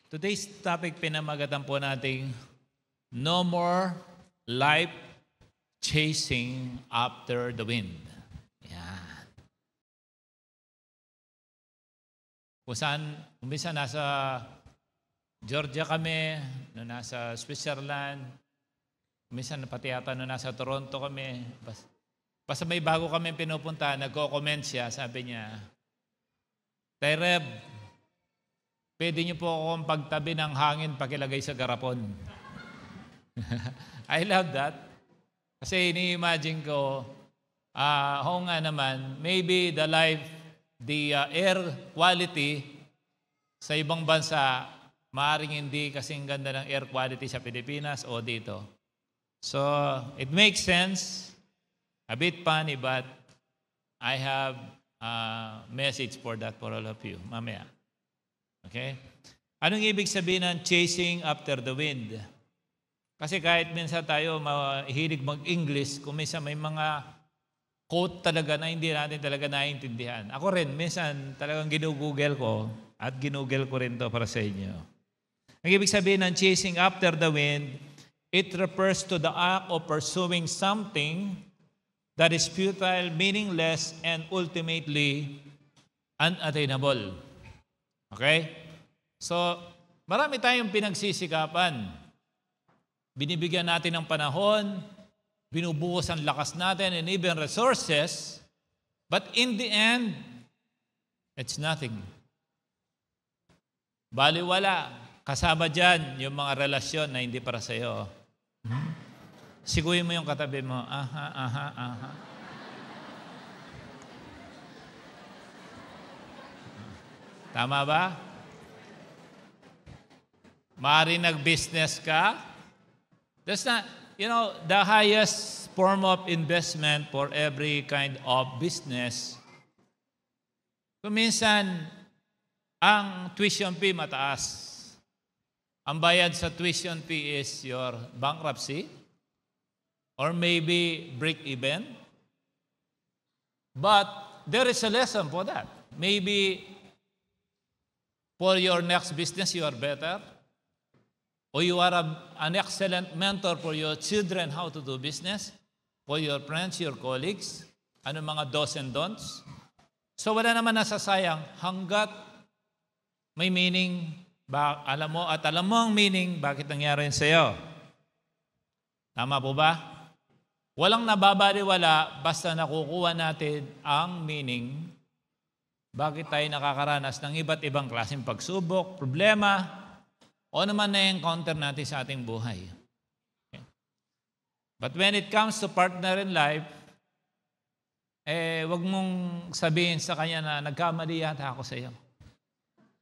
Today's topic pinamagatan po nating No More Life Chasing After the Wind. Yan. Kung saan, umpisa nasa Georgia kami, no nasa Switzerland, umpisa pati yata no nasa Toronto kami. Basta may bago kami pinupunta, nagko-comment siya, sabi niya, Tay Reb, pwede niyo po akong pagtabi ng hangin pakilagay sa garapon. I love that. Kasi ini-imagine ko, oo nga naman, maybe the air quality sa ibang bansa, maaaring hindi kasing ganda ng air quality sa Pilipinas o dito. So, it makes sense, a bit funny, but I have a message for that for all of you, mamaya. Okay? Anong ibig sabihin ng chasing after the wind? Kasi kahit minsan tayo mahilig mag-English, kung minsan may mga quote talaga na hindi natin talaga naiintindihan. Ako rin, minsan talagang ginugugel ko at ginugel ko rin to para sa inyo. Ang ibig sabihin ng chasing after the wind, it refers to the act of pursuing something that is futile, meaningless, and ultimately unattainable. Okay? So, marami tayong pinagsisikapan. Binibigyan natin ng panahon, binubuhos ang lakas natin and even resources, but in the end, it's nothing. Baliwala. Kasama dyan yung mga relasyon na hindi para sa'yo. Siguin mo yung katabi mo, aha. Tama ba? Maaari nag-business ka. That's not, the highest form of investment for every kind of business. Kung minsan, ang tuition fee mataas. Ang bayad sa tuition fee is your bankruptcy or maybe break-even. But there is a lesson for that. Maybe for your next business, you are better. O you are an excellent mentor for your children how to do business, for your friends, your colleagues, ano mga do's and don'ts. So wala naman nasasayang hanggat may meaning, alam mo ang meaning, bakit nangyari yun sa'yo. Tama po ba? Walang nababaliwala basta nakukuha natin ang meaning. Bakit tayo nakakaranas ng iba't ibang klaseng pagsubok, problema, o naman na-encounter natin sa ating buhay. Okay. But when it comes to partner in life, wag mong sabihin sa kanya na nagkamali yata ako sa iyo.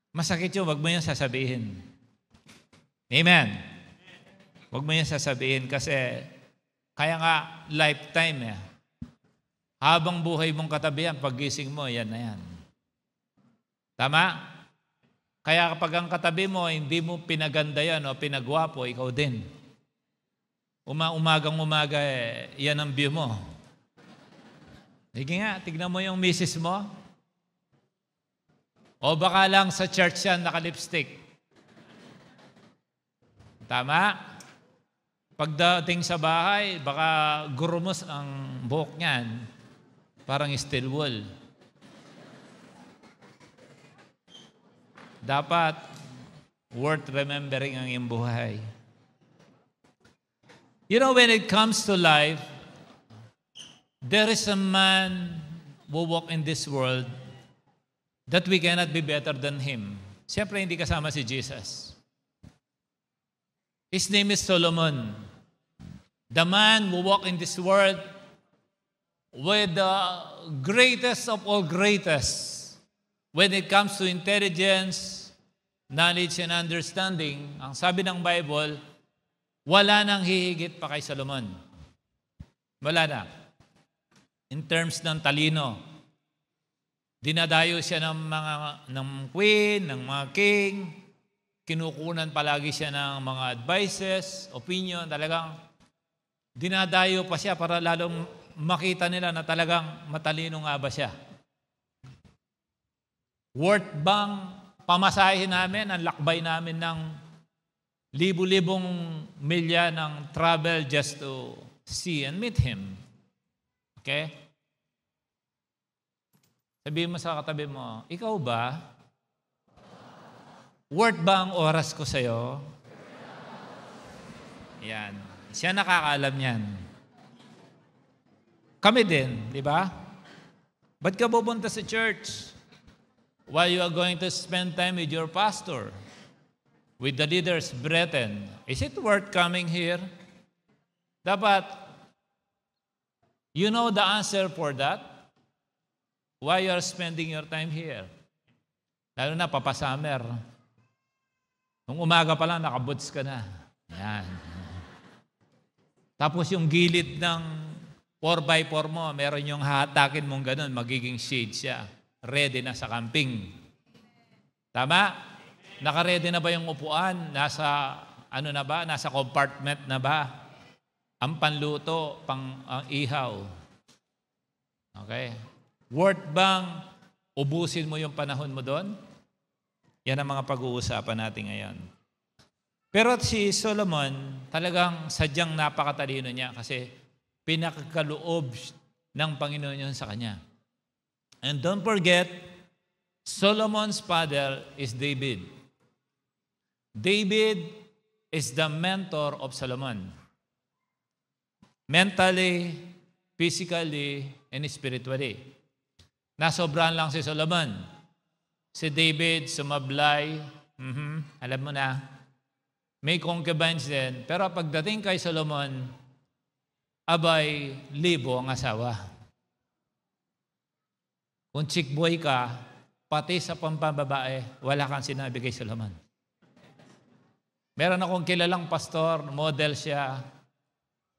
Masakit yun, wag mo yun sasabihin. Amen. Wag mo yun sasabihin kasi kaya nga lifetime. Habang buhay mong katabi yan, paggising mo, yan na yan. Tama? Kaya kapag ang katabi mo, hindi mo pinaganda yan o pinagwapo, ikaw din. Umagang-umaga, yan ang view mo. Sige nga, tignan mo yung misis mo. O baka lang sa church yan, naka-lipstick. Tama? Pagdating sa bahay, baka gurumos ang buhok niyan. Parang steel wool. Dapat worth remembering ang iyong buhay. When it comes to life, there is a man who walk in this world that we cannot be better than him. Siyempre, hindi kasama si Jesus. His name is Solomon. The man who walk in this world with the greatest of all greatest. When it comes to intelligence, knowledge, and understanding, ang sabi ng Bible, wala nang hihigit pa kay Solomon. Wala na. In terms ng talino, dinadayo siya ng queen, ng mga king, kinukunan palagi siya ng mga advices, opinion, talagang dinadayo pa siya para lalong makita nila na talagang matalino nga ba siya. Worth bang pamasahe namin, ang lakbay namin ng libu-libong milya ng travel just to see and meet Him. Okay? Sabihin mo sa katabi mo, ikaw ba? Worth ba ang oras ko sa'yo? Yan. Siya nakakaalam yan. Kami din, di ba? Ba't ka pupunta sa church? While you are going to spend time with your pastor, with the leaders, brethren, is it worth coming here? Dapat, you know the answer for that? Why you are spending your time here? Lalo na, papasummer. Nung umaga pa lang, nakaboots ka na. Yan. Tapos yung gilid ng 4x4 mo, meron yung hahatakin mong ganun, magiging shade siya. Ready na sa camping. Tama? Naka-ready na ba yung upuan? Nasa, ano na ba? Nasa compartment na ba? Ang panluto, ang ihaw. Okay? Worth bang ubusin mo yung panahon mo doon? Yan ang mga pag-uusapan natin ngayon. Pero si Solomon, talagang sadyang napakatalino niya kasi pinakakaloob ng Panginoon yun sa kanya. And don't forget, Solomon's father is David. David is the mentor of Solomon. Mentally, physically, and spiritually. Nasobrahan lang si Solomon. Si David, sumablay. Alam mo na. May concubines din. Pero pagdating kay Solomon, abay, libo ang asawa. Kung chick boy ka, pati sa pampababae, wala kang sinabi kay Solomon. Meron akong kilalang pastor, model siya.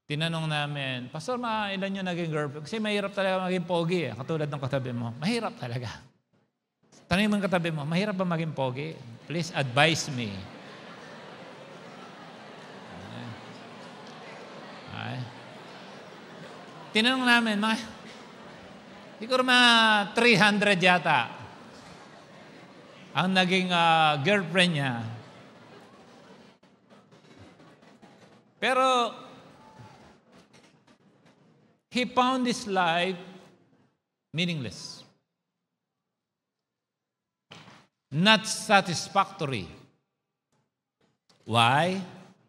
Tinanong namin, Pastor, ilan yung naging girlfriend? Kasi mahirap talaga maging pogi. Katulad ng katabi mo. Mahirap talaga. Tanongin mo yung katabi mo, mahirap ba maging pogi? Please advise me. Ay. Tinanong namin, siguro mga 300 yata ang naging girlfriend niya. Pero he found his life meaningless. Not satisfactory. Why?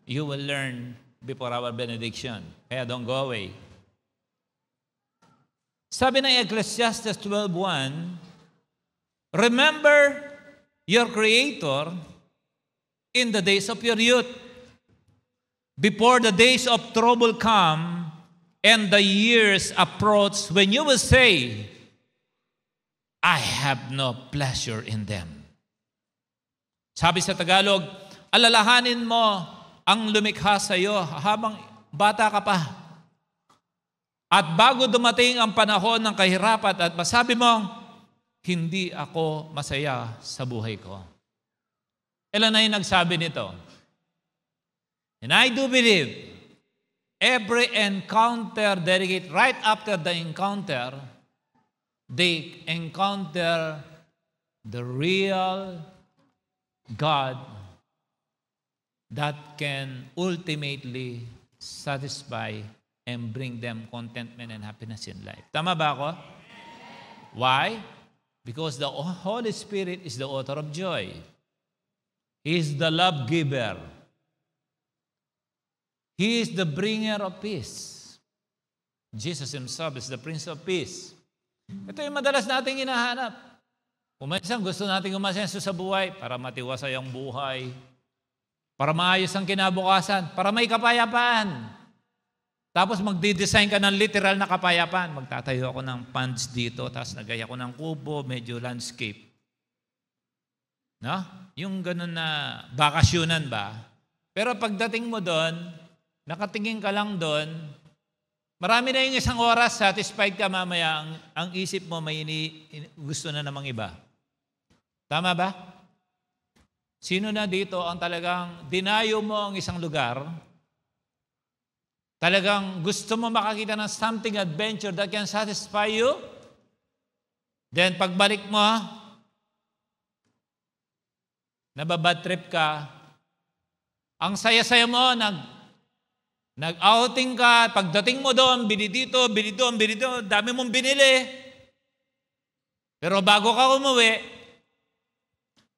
You will learn before our benediction. Kaya don't go away. Sabi ng Ecclesiastes 12:1, remember your Creator in the days of your youth, before the days of trouble come and the years approach when you will say, I have no pleasure in them. Sabi sa Tagalog, alalahanin mo ang lumikha sa iyo habang bata ka pa. At bago dumating ang panahon ng kahirapan at masabi mo, hindi ako masaya sa buhay ko. Ilan na yung nagsabi nito? And I do believe every encounter dedicated right after the encounter, they encounter the real God that can ultimately satisfy and bring them contentment and happiness in life. Tama ba ako? Why? Because the Holy Spirit is the author of joy. He is the love giver. He is the bringer of peace. Jesus Himself is the Prince of Peace. Ito yung madalas nating hinahanap. Kung minsan gusto nating umasenso sa buhay para matiwasay ang buhay, para maayos ang kinabukasan, para may kapayapaan. Tapos magdi-design ka ng literal na kapayapaan. Magtatayo ako ng ponds dito, tapos nagaya ko ng kubo, medyo landscape. No? Yung ganun na bakasyonan ba? Pero pagdating mo doon, nakatingin ka lang doon, marami na yung isang oras, satisfied ka mamaya, ang isip mo may gusto na namang iba. Tama ba? Sino na dito ang talagang dinayo mo ang isang lugar, talagang gusto mo makakita ng something adventure that can satisfy you, then pagbalik mo, nababad trip ka, ang saya-saya mo, nag-outing ka, pagdating mo doon, bili dito, dami mong binili. Pero bago ka umuwi,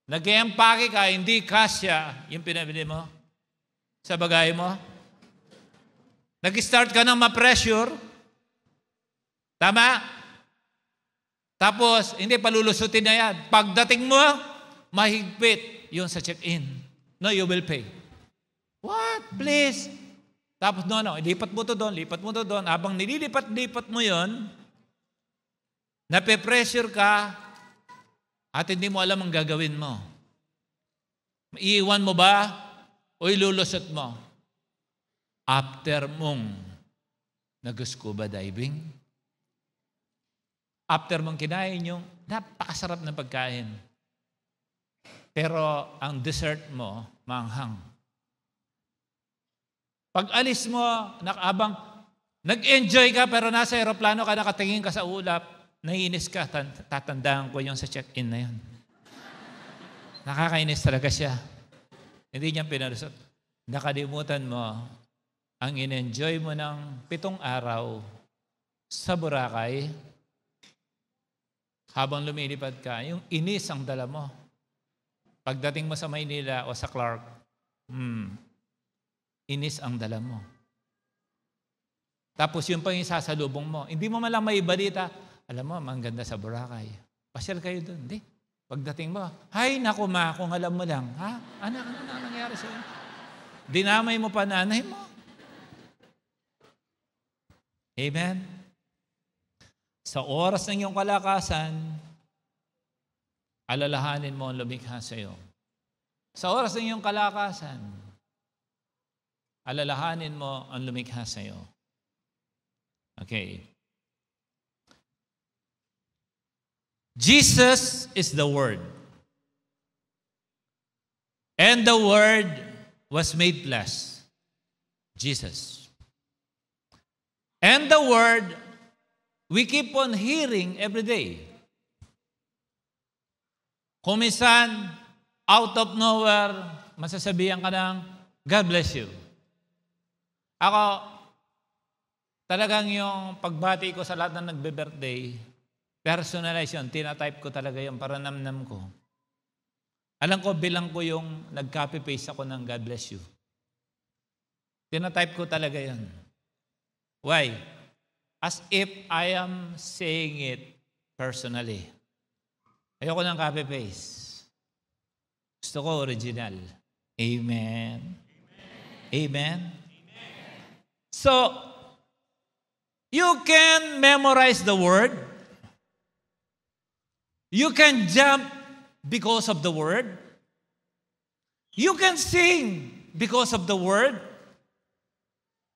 nag-empake ka, hindi kasya yung pinabili mo sa bagay mo. Nag-start ka ng ma-pressure. Tama? Tapos, hindi palulusutin na yan. Pagdating mo, mahigpit yung sa check-in. No, you will pay. What? Please? Tapos, no, lipat mo to doon. Habang nililipat-lipat mo yon, nape-pressure ka at hindi mo alam ang gagawin mo. Iiwan mo ba o ilulusot mo? After mong nag-scuba diving, after mong kinain yung napakasarap na pagkain, pero ang dessert mo, manghang. Pag alis mo, habang nag-enjoy ka pero nasa aeroplano ka, nakatingin ka sa ulap, naiinis ka, tatandaan ko yung sa check-in na yun. Nakakainis talaga siya. Hindi niya pinalusot. Nakalimutan mo, ang in-enjoy mo ng 7 araw sa Boracay, habang lumilipad ka, yung inis ang dala mo. Pagdating mo sa Maynila o sa Clark, inis ang dala mo. Tapos yung pang isasalubong mo, hindi mo malang may balita, alam mo, ang ganda sa Boracay. Pasyal kayo doon. Hindi. Pagdating mo, hay, naku ma, kung alam mo lang. Ha? Anak, ano na nangyari sa'yo? Dinamay mo pa nanay mo. Amen? Sa oras ng iyong kalakasan, alalahanin mo ang lumikha sa iyo. Sa oras ng iyong kalakasan, alalahanin mo ang lumikha sa iyo. Okay. Jesus is the Word. And the Word was made flesh. Jesus. And the Word we keep on hearing every day. Kung minsan, out of nowhere, masasabihan ka ng, God bless you. Ako, talagang yung pagbati ko sa lahat ng nagbe-birthday, personalize yun, tinatype ko talaga yung para namnam ko. Alam ko, bilang ko yung nag-copy-paste ako ng God bless you. Tinatype ko talaga yun. Why? As if I am saying it personally. Ayoko ng copy-paste. Gusto ko original. Amen. Amen. So, you can memorize the word. You can jump because of the word. You can sing because of the word.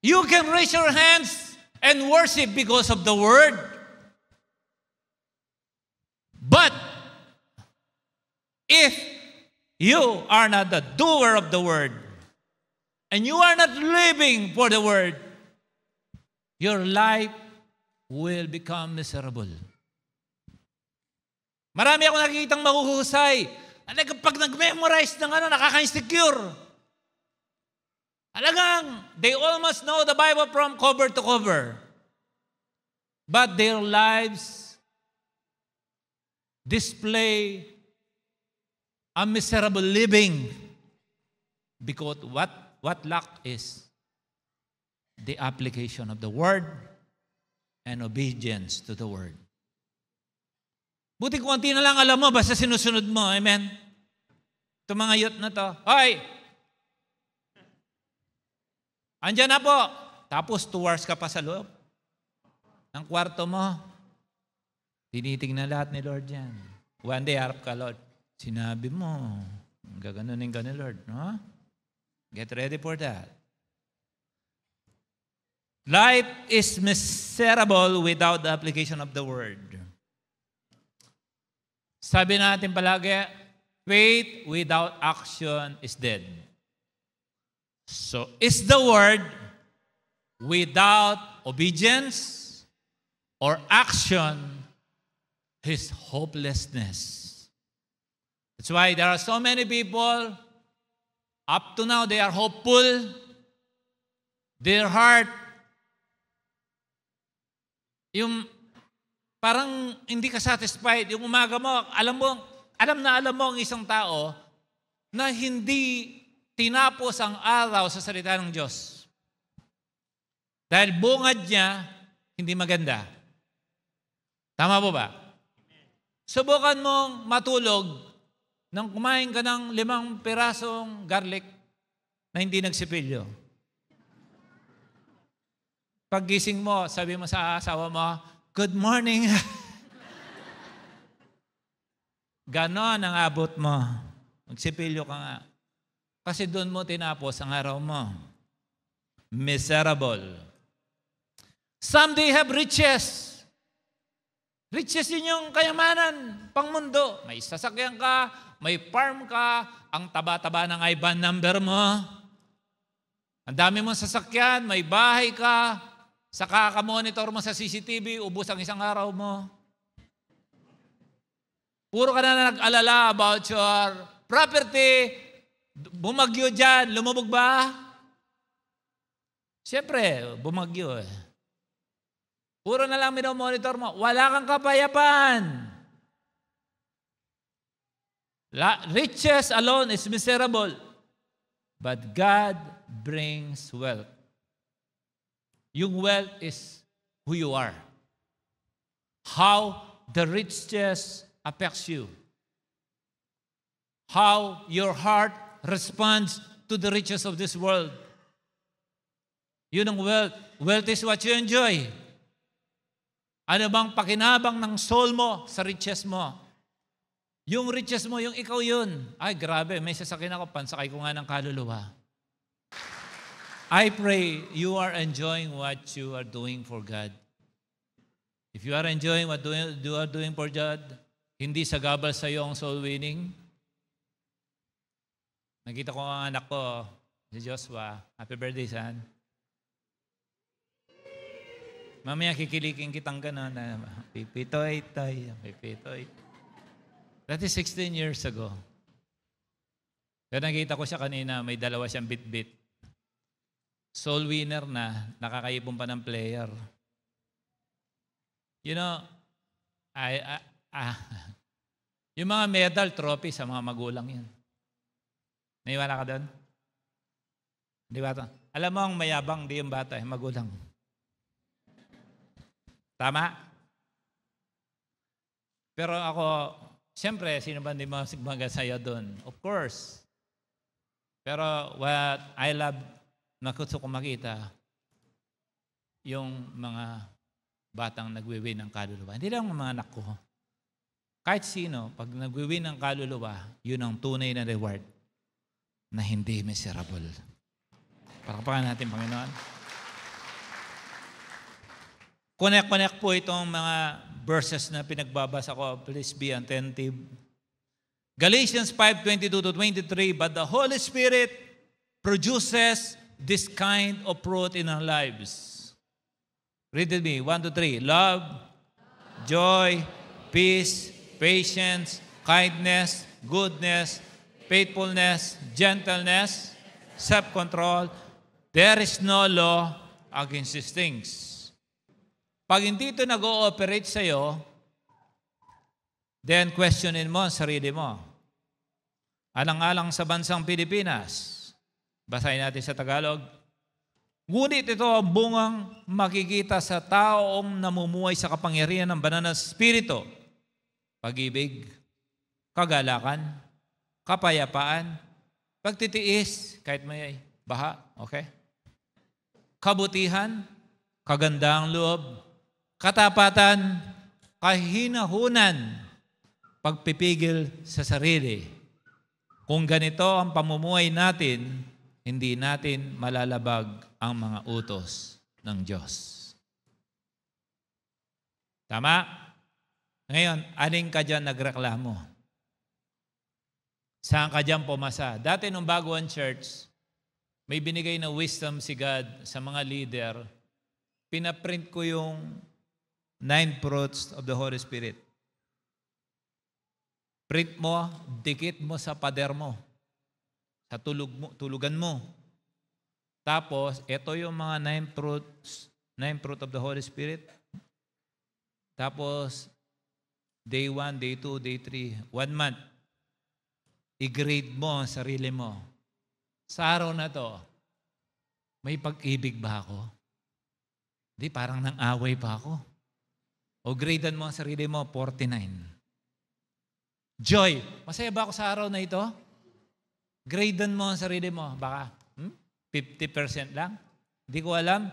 You can raise your hands and worship because of the word. But if you are not the doer of the word and you are not living for the word, your life will become miserable. Marami akong nakikitang mahuhusay. Pag nag-memorize ng nakaka-insecure. Alagang, they almost know the Bible from cover to cover. But their lives display a miserable living because what lack is the application of the Word and obedience to the Word. Buti konti na lang alam mo, basta sinusunod mo. Amen? Itong mga youth na to, hoy! Andiyan na po. Tapos 2 hours ka pa sa loob ng kwarto mo. Tinitingnan lahat ni Lord yan. One day, harap ka, Lord. Sinabi mo, gaganunin ka ni Lord. No? Get ready for that. Life is miserable without the application of the Word. Sabi natin palagi, faith without action is dead. So, is the Word without obedience or action his hopelessness? That's why there are so many people, up to now, they are hopeful. Their heart, yung parang hindi ka satisfied. Yung umaga mo, alam mo ang isang tao na hindi tinapos ang araw sa salita ng Diyos. Dahil bungad niya, hindi maganda. Tama po ba? Subukan mong matulog nang kumain ka ng 5 pirasong garlic na hindi nagsipilyo. Paggising mo, sabi mo sa asawa mo, "Good morning." Ganon ang abot mo. Magsipilyo ka nga. Kasi doon mo tinapos ang araw mo. Miserable. Some they have riches. Riches yun yung kayamanan, pangmundo. May sasakyan ka, may farm ka, ang taba-taba ng IBAN number mo. Ang dami mong sasakyan, may bahay ka, sa kakamonitor mo sa CCTV, ubos ang isang araw mo. Puro ka na nag-alala about your property. Bumagyo dyan, lumubog ba? Siyempre, bumagyo eh. Puro na lang minomonitor mo. Wala kang kapayapaan. Riches alone is miserable. But God brings wealth. Yung wealth is who you are. How the riches affects you. How your heart responds to the riches of this world. Yun ang wealth. Wealth is what you enjoy. Ano bang pakinabang ng soul mo sa riches mo? Yung riches mo, yung ikaw yun. Ay, grabe, may sasakyan ako, pansakay ko nga ng kaluluwa. I pray you are enjoying what you are doing for God. If you are enjoying what you are doing for God, hindi sagabal sa iyo ang soul winning. Nakita ko ang anak ko, si Joshua. Happy birthday, son. Mamaya kikilikin kitang gano'n na pipitoy-toy. That is 16 years ago. Kaya nakita ko siya kanina, may 2 siyang bit-bit. Soul winner na, nakakaipon pa ng player. You know, yung mga medal, trophy sa mga magulang yan. Naiwala ka doon? Di ba ito? Alam mo, ang mayabang di yung bata, magulang. Tama? Pero ako, siyempre, sino ba hindi magsigmaga sa'yo doon? Of course. Pero what I love na gusto ko makita, yung mga batang nagwiwin ng kaluluwa. Hindi lang ang mga anak ko. Kahit sino, pag nagwiwin ng kaluluwa, yun ang tunay na reward na hindi miserable. Palakpakan natin, Panginoon. Connect po itong mga verses na pinagbabasa ko. Please be attentive. Galatians 5:22-23, but the Holy Spirit produces this kind of fruit in our lives. Read with me. 1, 2, 3. Love, joy, peace, patience, kindness, goodness, faithfulness, gentleness, self-control. There is no law against these things. Pag hindi ito nag-ooperate sa'yo, then questionin mo ang sarili mo. Alang-alang sa bansang Pilipinas, basahin natin sa Tagalog, ngunit ito ang bungang makikita sa taong namumuhay sa kapangyarihan ng banal na Espiritu. Pag-ibig, kagalakan, kapayapaan, pagtitiis, kahit may baha, okay? Kabutihan, kagandahang loob, katapatan, kahinahunan, pagpipigil sa sarili. Kung ganito ang pamumuhay natin, hindi natin malalabag ang mga utos ng Diyos. Tama? Ngayon, aning ka dyan nagreklamo? Saan ka dyan pumasa? Dati nung bago ang church, may binigay na wisdom si God sa mga leader. Pinaprint ko yung 9 fruits of the Holy Spirit. Print mo, dikit mo sa pader mo, sa tulugan mo. Tapos, ito yung mga 9 fruit of the Holy Spirit. Tapos, day 1, day 2, day 3, 1 month. I-grade mo ang sarili mo. Sa araw na to, may pag-ibig ba ako? Hindi, parang nang-away pa ako. O gradean mo ang sarili mo, 49. Joy, masaya ba ako sa araw na ito? Gradean mo ang sarili mo, baka 50% lang. Hindi ko alam.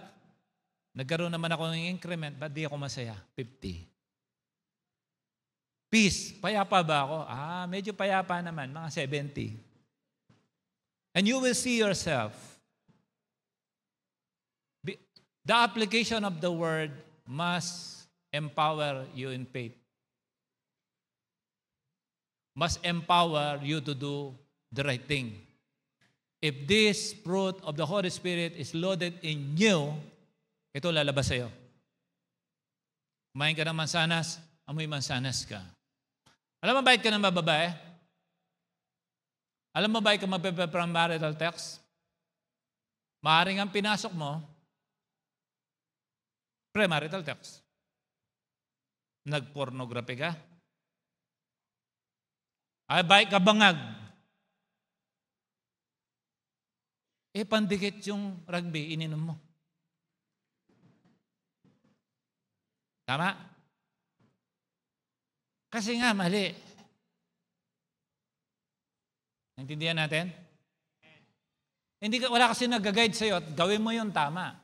Nagkaroon naman ako ng increment, ba't di ako masaya? 50. Peace, payapa ba ako? Medyo payapa naman, mga 70. And you will see yourself. The application of the word must empower you in faith. Must empower you to do the right thing. If this fruit of the Holy Spirit is loaded in you, ito lalabas sa'yo. Kumain ka ng mansanas, amoy mansanas ka. Alam mo, bait ka ng babae? Alam mo, bait ka mag-premarital text? Maaaring ang pinasok mo, premarital text. Nag-pornography ka? Ay, bait ka bangag? Pandikit yung rugby, ininom mo. Tama? Kasi nga, mali. Naintindihan natin? Wala kasi nag-guide sa'yo at gawin mo yun tama.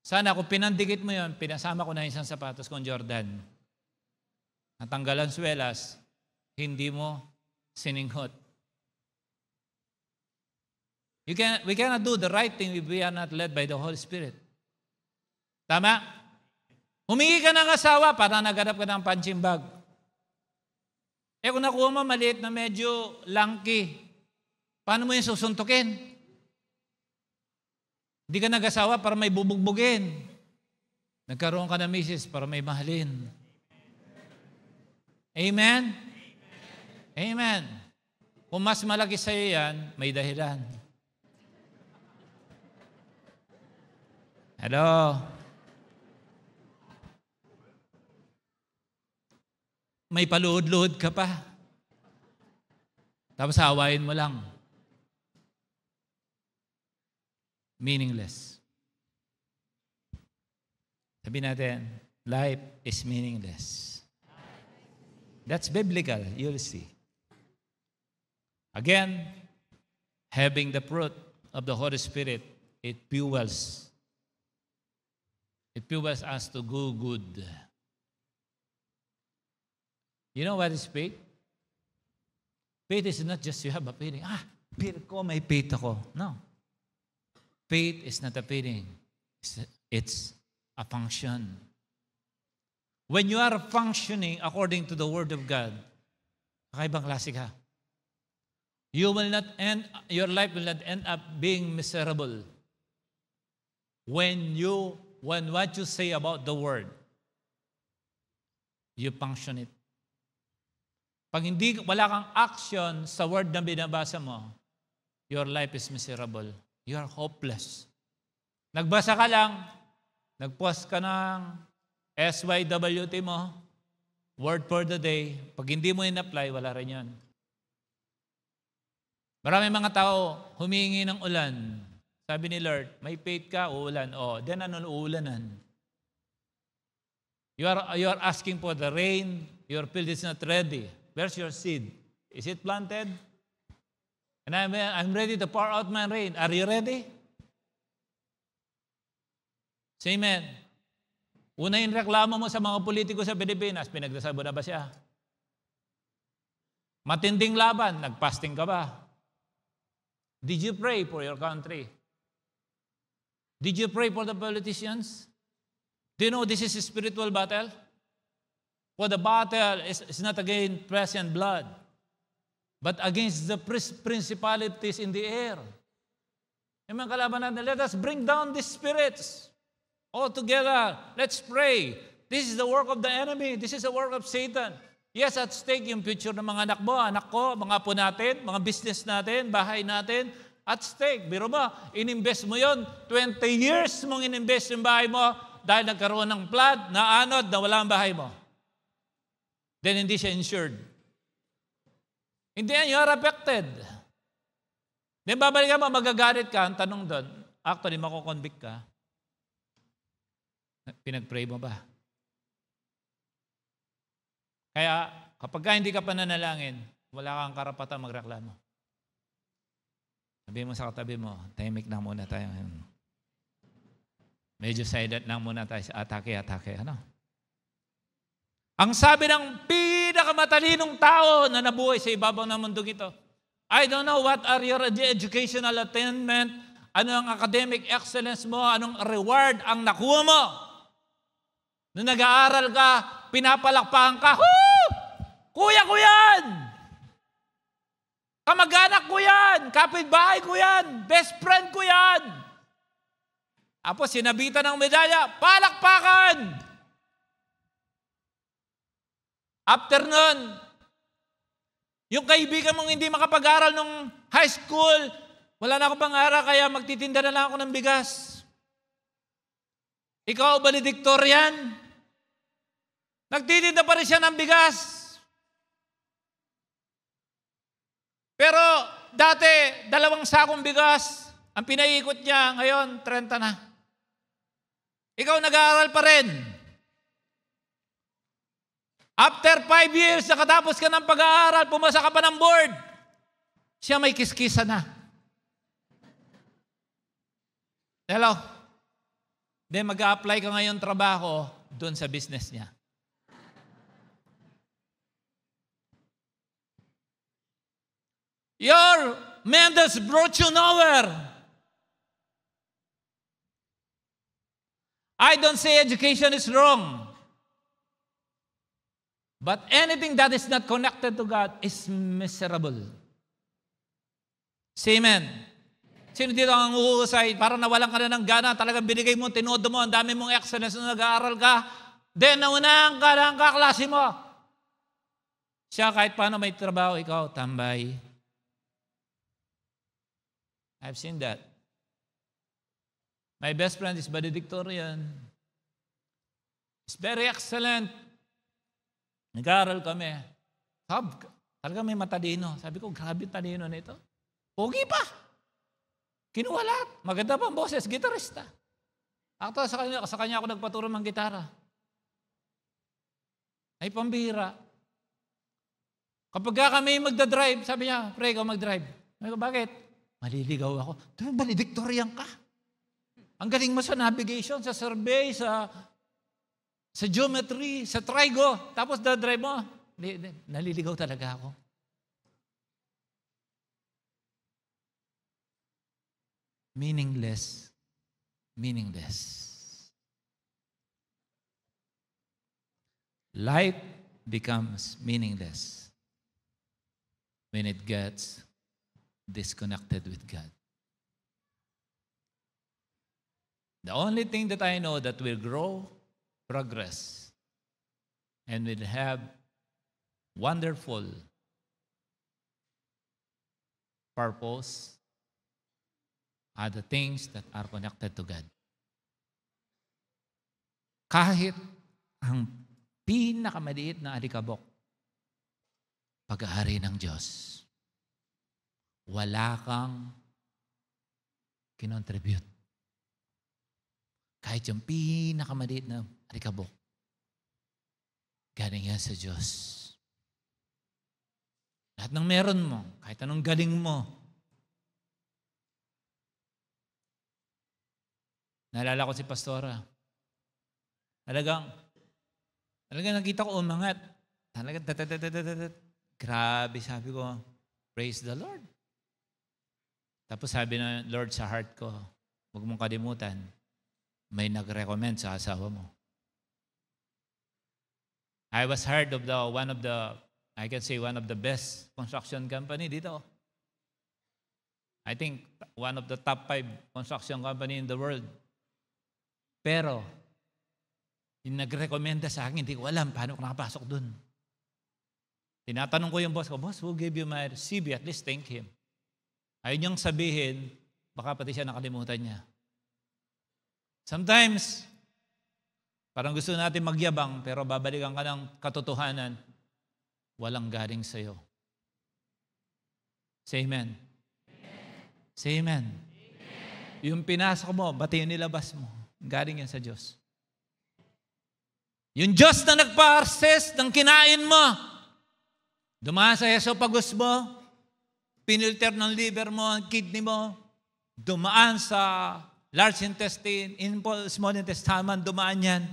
Sana kung pinandikit mo yun, pinasama ko na isang sapatos kong Jordan. Natanggalan swelas, hindi mo sininghot. We cannot do the right thing if we are not led by the Holy Spirit. Tama? Humingi ka ng asawa para naghanap ka ng punching bag. Kung nakuha mo maliit na medyo lanky, paano mo yung susuntukin? Hindi ka nag-asawa para may bubugbugin. Nagkaroon ka ng misis para may mahalin. Amen? Amen. Kung mas malaki sa'yo yan, may dahilan. Hello? May paluhod-luhod ka pa. Tapos hawain mo lang. Meaningless. Sabi natin, life is meaningless. That's biblical. You'll see. Again, having the fruit of the Holy Spirit, it fuels. It fuels us to go good. You know what is faith? Faith is not just you have a feeling. Feel ko, may faith ako. No. Faith is not a feeling. It's a function. When you are functioning according to the Word of God, kakaibang klase ka. Your life will not end up being miserable when what you say about the Word, you function it. Pag wala kang action sa word na binabasa mo, your life is miserable. You are hopeless. Nagbasa ka lang, nag-post ka ng SYWT mo, word for the day. Pag hindi mo in-apply, wala rin yan. Maraming mga tao humingi ng ulan. Sabi ni Lord, may faith ka, uulan. Then ano uulanan? You are asking for the rain, your field is not ready. Where's your seed? Is it planted? And I'm ready to pour out my rain. Are you ready? Say amen. Una yung reklamo mo sa mga politiko sa Pilipinas, pinagdasal mo na ba siya? Matinding laban, nagpasting ka ba? Did you pray for your country? Did you pray for the politicians? Do you know this is a spiritual battle? For the battle is not against flesh and blood, but against the principalities in the air. Yung mga kalaban natin, let us bring down these spirits all together. Let's pray. This is the work of the enemy. This is the work of Satan. Yes, at stake yung future ng mga anak mo, anak ko, mga apo natin, mga business natin, bahay natin, at stake. Biro mo, ininvest mo yon 20 years mong ininvest yung bahay mo dahil nagkaroon ng flood, naanod, nawala ang bahay mo. Then hindi siya insured. Hindi yan, you are affected. Then babalikan mo, magagalit ka, ang tanong doon, actually, makukonvict ka. Pinag-pray mo ba? Kaya, kapag hindi ka pananalangin, wala kang karapatan magreklamo. Sabi mo sa katabi mo, tahimik lang muna tayo. Medyo silent lang muna tayo sa atake-atake. Ano? Ang sabi ng pinakamatalinong tao na nabuhay sa ibabaw ng mundong ito, I don't know what are your educational attainment, ano ang academic excellence mo, anong reward ang nakuha mo. Nung nag-aaral ka, pinapalakpakan ka, kuya ko yan! Kamag-anak ko yan! Kapitbahay ko yan! Best friend ko yan! Tapos sinabitan ng medalya, palakpakan! After nun, yung kaibigan mong hindi makapag-aral nung high school, wala na akong pang-aral, kaya magtitinda na lang ako ng bigas. Ikaw, valedictorian, nagtitinda pa rin siya ng bigas. Pero dati, 2 sakong bigas, ang pinaikot niya, ngayon, 30 na. Ikaw nag-aaral pa rin. After 5 years, nakatapos ka ng pag-aaral, pumasa ka pa ng board, siya may kiskisa na. Hello? Then mag-a-apply ka ngayon trabaho doon sa business niya. Your mentors brought you nowhere. I don't say education is wrong. But anything that is not connected to God is miserable. Say amen. Sino dito ang uusay? Parang nawalan ka na ng gana. Talagang binigay mo, tinodo mo, ang dami mong excellence na nag-aaral ka. Then naunahan ka ng kaklase mo. Siya kahit paano may trabaho, ikaw tambay. I've seen that. My best friend is valedictorian. He's very excellent. Nag-aaral kami. Talaga may matalino. Sabi ko, grabe talino nito. Pogi pa. Kinuha lahat. Maganda pa ang boses, gitarista. Ako sa kanya ako nagpaturo ng gitara. Ay pambihira. Kapag kami magdadrive, sabi niya, pre, ikaw magdrive. Sabi ko, bakit? Maliligaw ako. Valedictorian ka. Ang galing mo sa navigation, sa survey, sa geometry, sa trigo. Tapos dadrive mo. Naliligaw talaga ako. Meaningless. Meaningless. Life becomes meaningless when it gets disconnected with God. The only thing that I know that will grow, progress, and will have wonderful purpose are the things that are connected to God. Kahit ang pinakamaliit na alikabok, pag-aari ng Diyos, wala kang kinontribute. Kahit yung pinakamaliit na alikabok, galing yan sa Diyos. Lahat ng meron mo, kahit anong galing mo. Naalala ko si Pastora. Talagang nakita ko umangat. Talagang grabe, sabi ko, praise the Lord. Tapos sabi ng Lord sa heart ko, huwag mong kalimutan, may nag-recommend sa asawa mo. I was heard of one of the best construction company dito. I think one of the top 5 construction company in the world. Pero, yung nag-recommenda sa akin, hindi ko alam paano ko nakapasok dun. Tinatanong ko yung boss ko, "Boss, who gave you my CV? At least thank him." Ayun niyang sabihin, baka pati siya nakalimutan niya. Sometimes, parang gusto natin magyabang, pero babalikan ka ng katotohanan, walang galing sa'yo. Say amen. Say amen. Yung pinasok mo, pati yung nilabas mo, galing yan sa Diyos. Yung Diyos na nagpa-assess ng kinain mo, dumaan sa esophagus mo, pinilter ng liver mo, kidney mo, dumaan sa large intestine, small intestine, dumaan yan.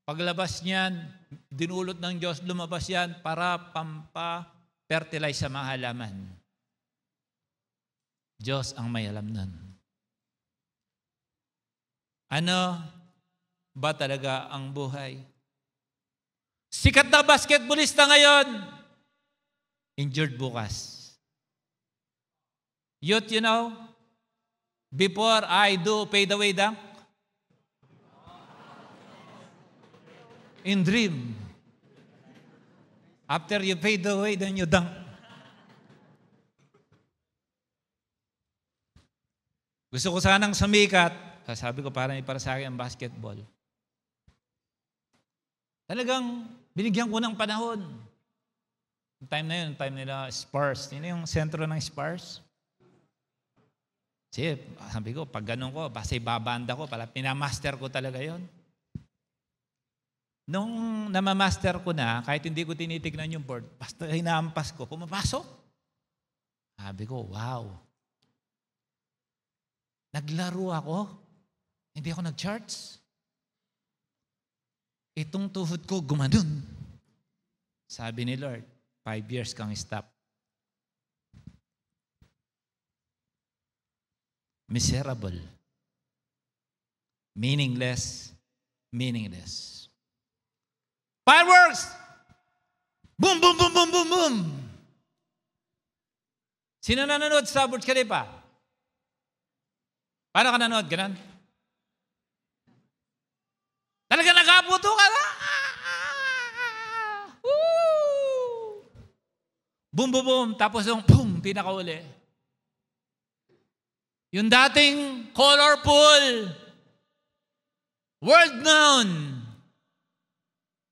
Paglabas niyan, dinulot ng Diyos, lumabas yan para pampa-fertilize sa mga halaman. Diyos ang may alam nun. Ano ba talaga ang buhay? Sikat na basketballista ngayon, injured bukas. Youth, you know, before I do fade away dunk, in dream, after you fade away, then you dunk. Gusto ko sanang sumikat. Sabi ko, parang para sa akin ang basketball. Talagang binigyan ko ng panahon. Yung time na yun, time nila Spurs. Yun yung sentro ng Spurs. Kasi sabi ko, pag ganun ko, basta ibabanda ko, pala pinamaster ko talaga yon. Nung namamaster ko na, kahit hindi ko tinitignan yung board, basta hinaampas ko, pumapasok. Sabi ko, wow. Naglaro ako. Hindi ako nag-charts. Itong tuhod ko gumanon. Sabi ni Lord, 5 years kang stop. Miserable. Meaningless. Meaningless. Fireworks! Boom, boom, boom, boom, boom, boom! Sino nanonood sa Burj Khalifa? Paano ka nanood? Ganon? Talaga nakaputo ka na. Boom, boom, boom. Tapos yung boom, pinakauli. Yung dating colorful, world known,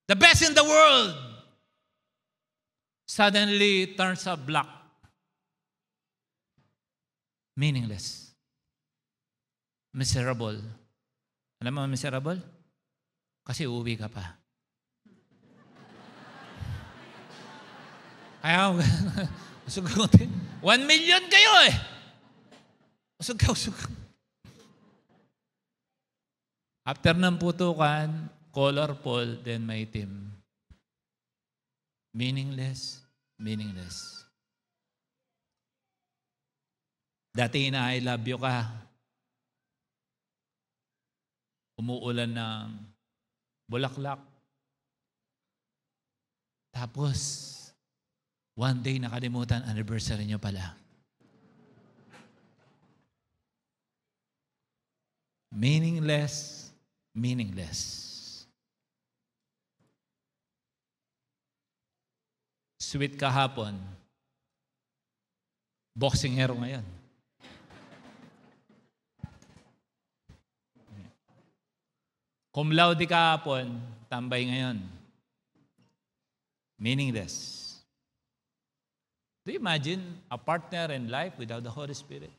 the best in the world, suddenly turns a black. Meaningless. Miserable. Alam mo miserable? Kasi uuwi ka pa. Kaya, usog ko. 1 million kayo eh. Usog ka, usog ka. After ng putukan, colorful, then may itim. Meaningless, meaningless. Dati na I love you ka. Umuulan ng bulaklak. Tapos, one day nakalimutan, anniversary nyo pala. Meaningless, meaningless. Sweet kahapon, boxing hero ngayon. Cum laude kahapon, tambay ngayon. Meaningless. Do you imagine a partner in life without the Holy Spirit?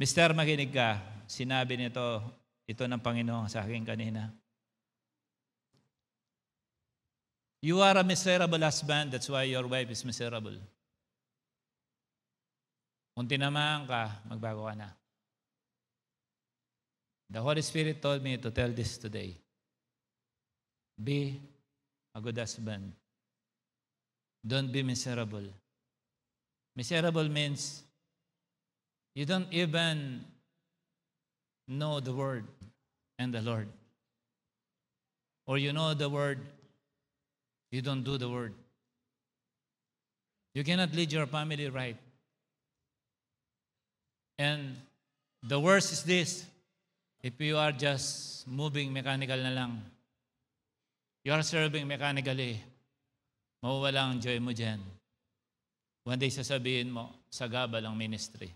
Mister, makinig ka. Sinabi nito, ito ng Panginoon sa akin kanina. You are a miserable husband, that's why your wife is miserable. Kung tinamaan ka, magbago ka na. The Holy Spirit told me to tell this today. Be a good husband. Don't be miserable. Miserable means you don't even know the Word and the Lord. Or you know the Word, you don't do the Word. You cannot lead your family right. And the worst is this, if you are just moving mechanical na lang, You are serving mechanically. Mawawala ang joy mo dyan. One day sasabihin mo, sagabal ang ministry.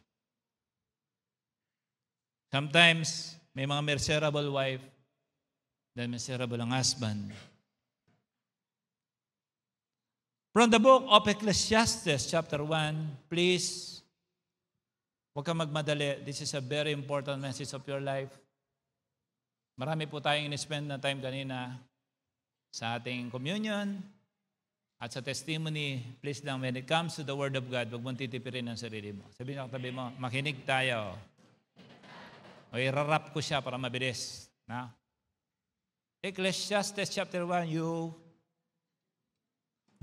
Sometimes, may mga miserable wife, then miserable ang husband. From the book of Ecclesiastes, chapter 1, please, huwag kang magmadali. This is a very important message of your life. Marami po tayong in-spend na time kanina sa ating communion at sa testimony. Please lang, when it comes to the Word of God, huwag mong titipirin ang sarili mo. Sabihin ng katabi mo, makinig tayo. O irarap ko siya para mabilis. Na? Ecclesiastes chapter 1,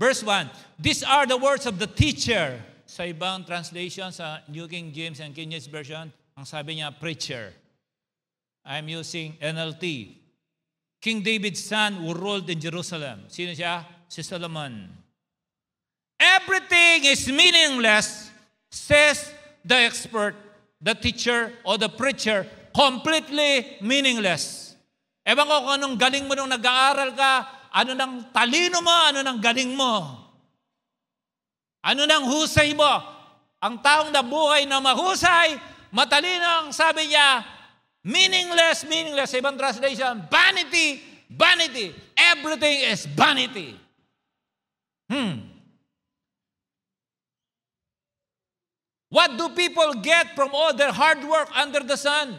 Verse 1, these are the words of the teacher. Sa ibang translation, sa New King James and King James Version, ang sabi niya, preacher. I'm using NLT. King David's son who ruled in Jerusalem. Sino siya? Si Solomon. Everything is meaningless, says the expert, the teacher, or the preacher. Completely meaningless. Ewan ko kung anong galing mo nung nag-aaral ka, ano nang talino mo, ano nang galing mo. Ano nang husay mo. Ang taong nabuhay na mahusay, matalino ang sabi niya, meaningless, meaningless. Sa ibang translation, vanity, vanity. Everything is vanity. What do people get from all their hard work under the sun?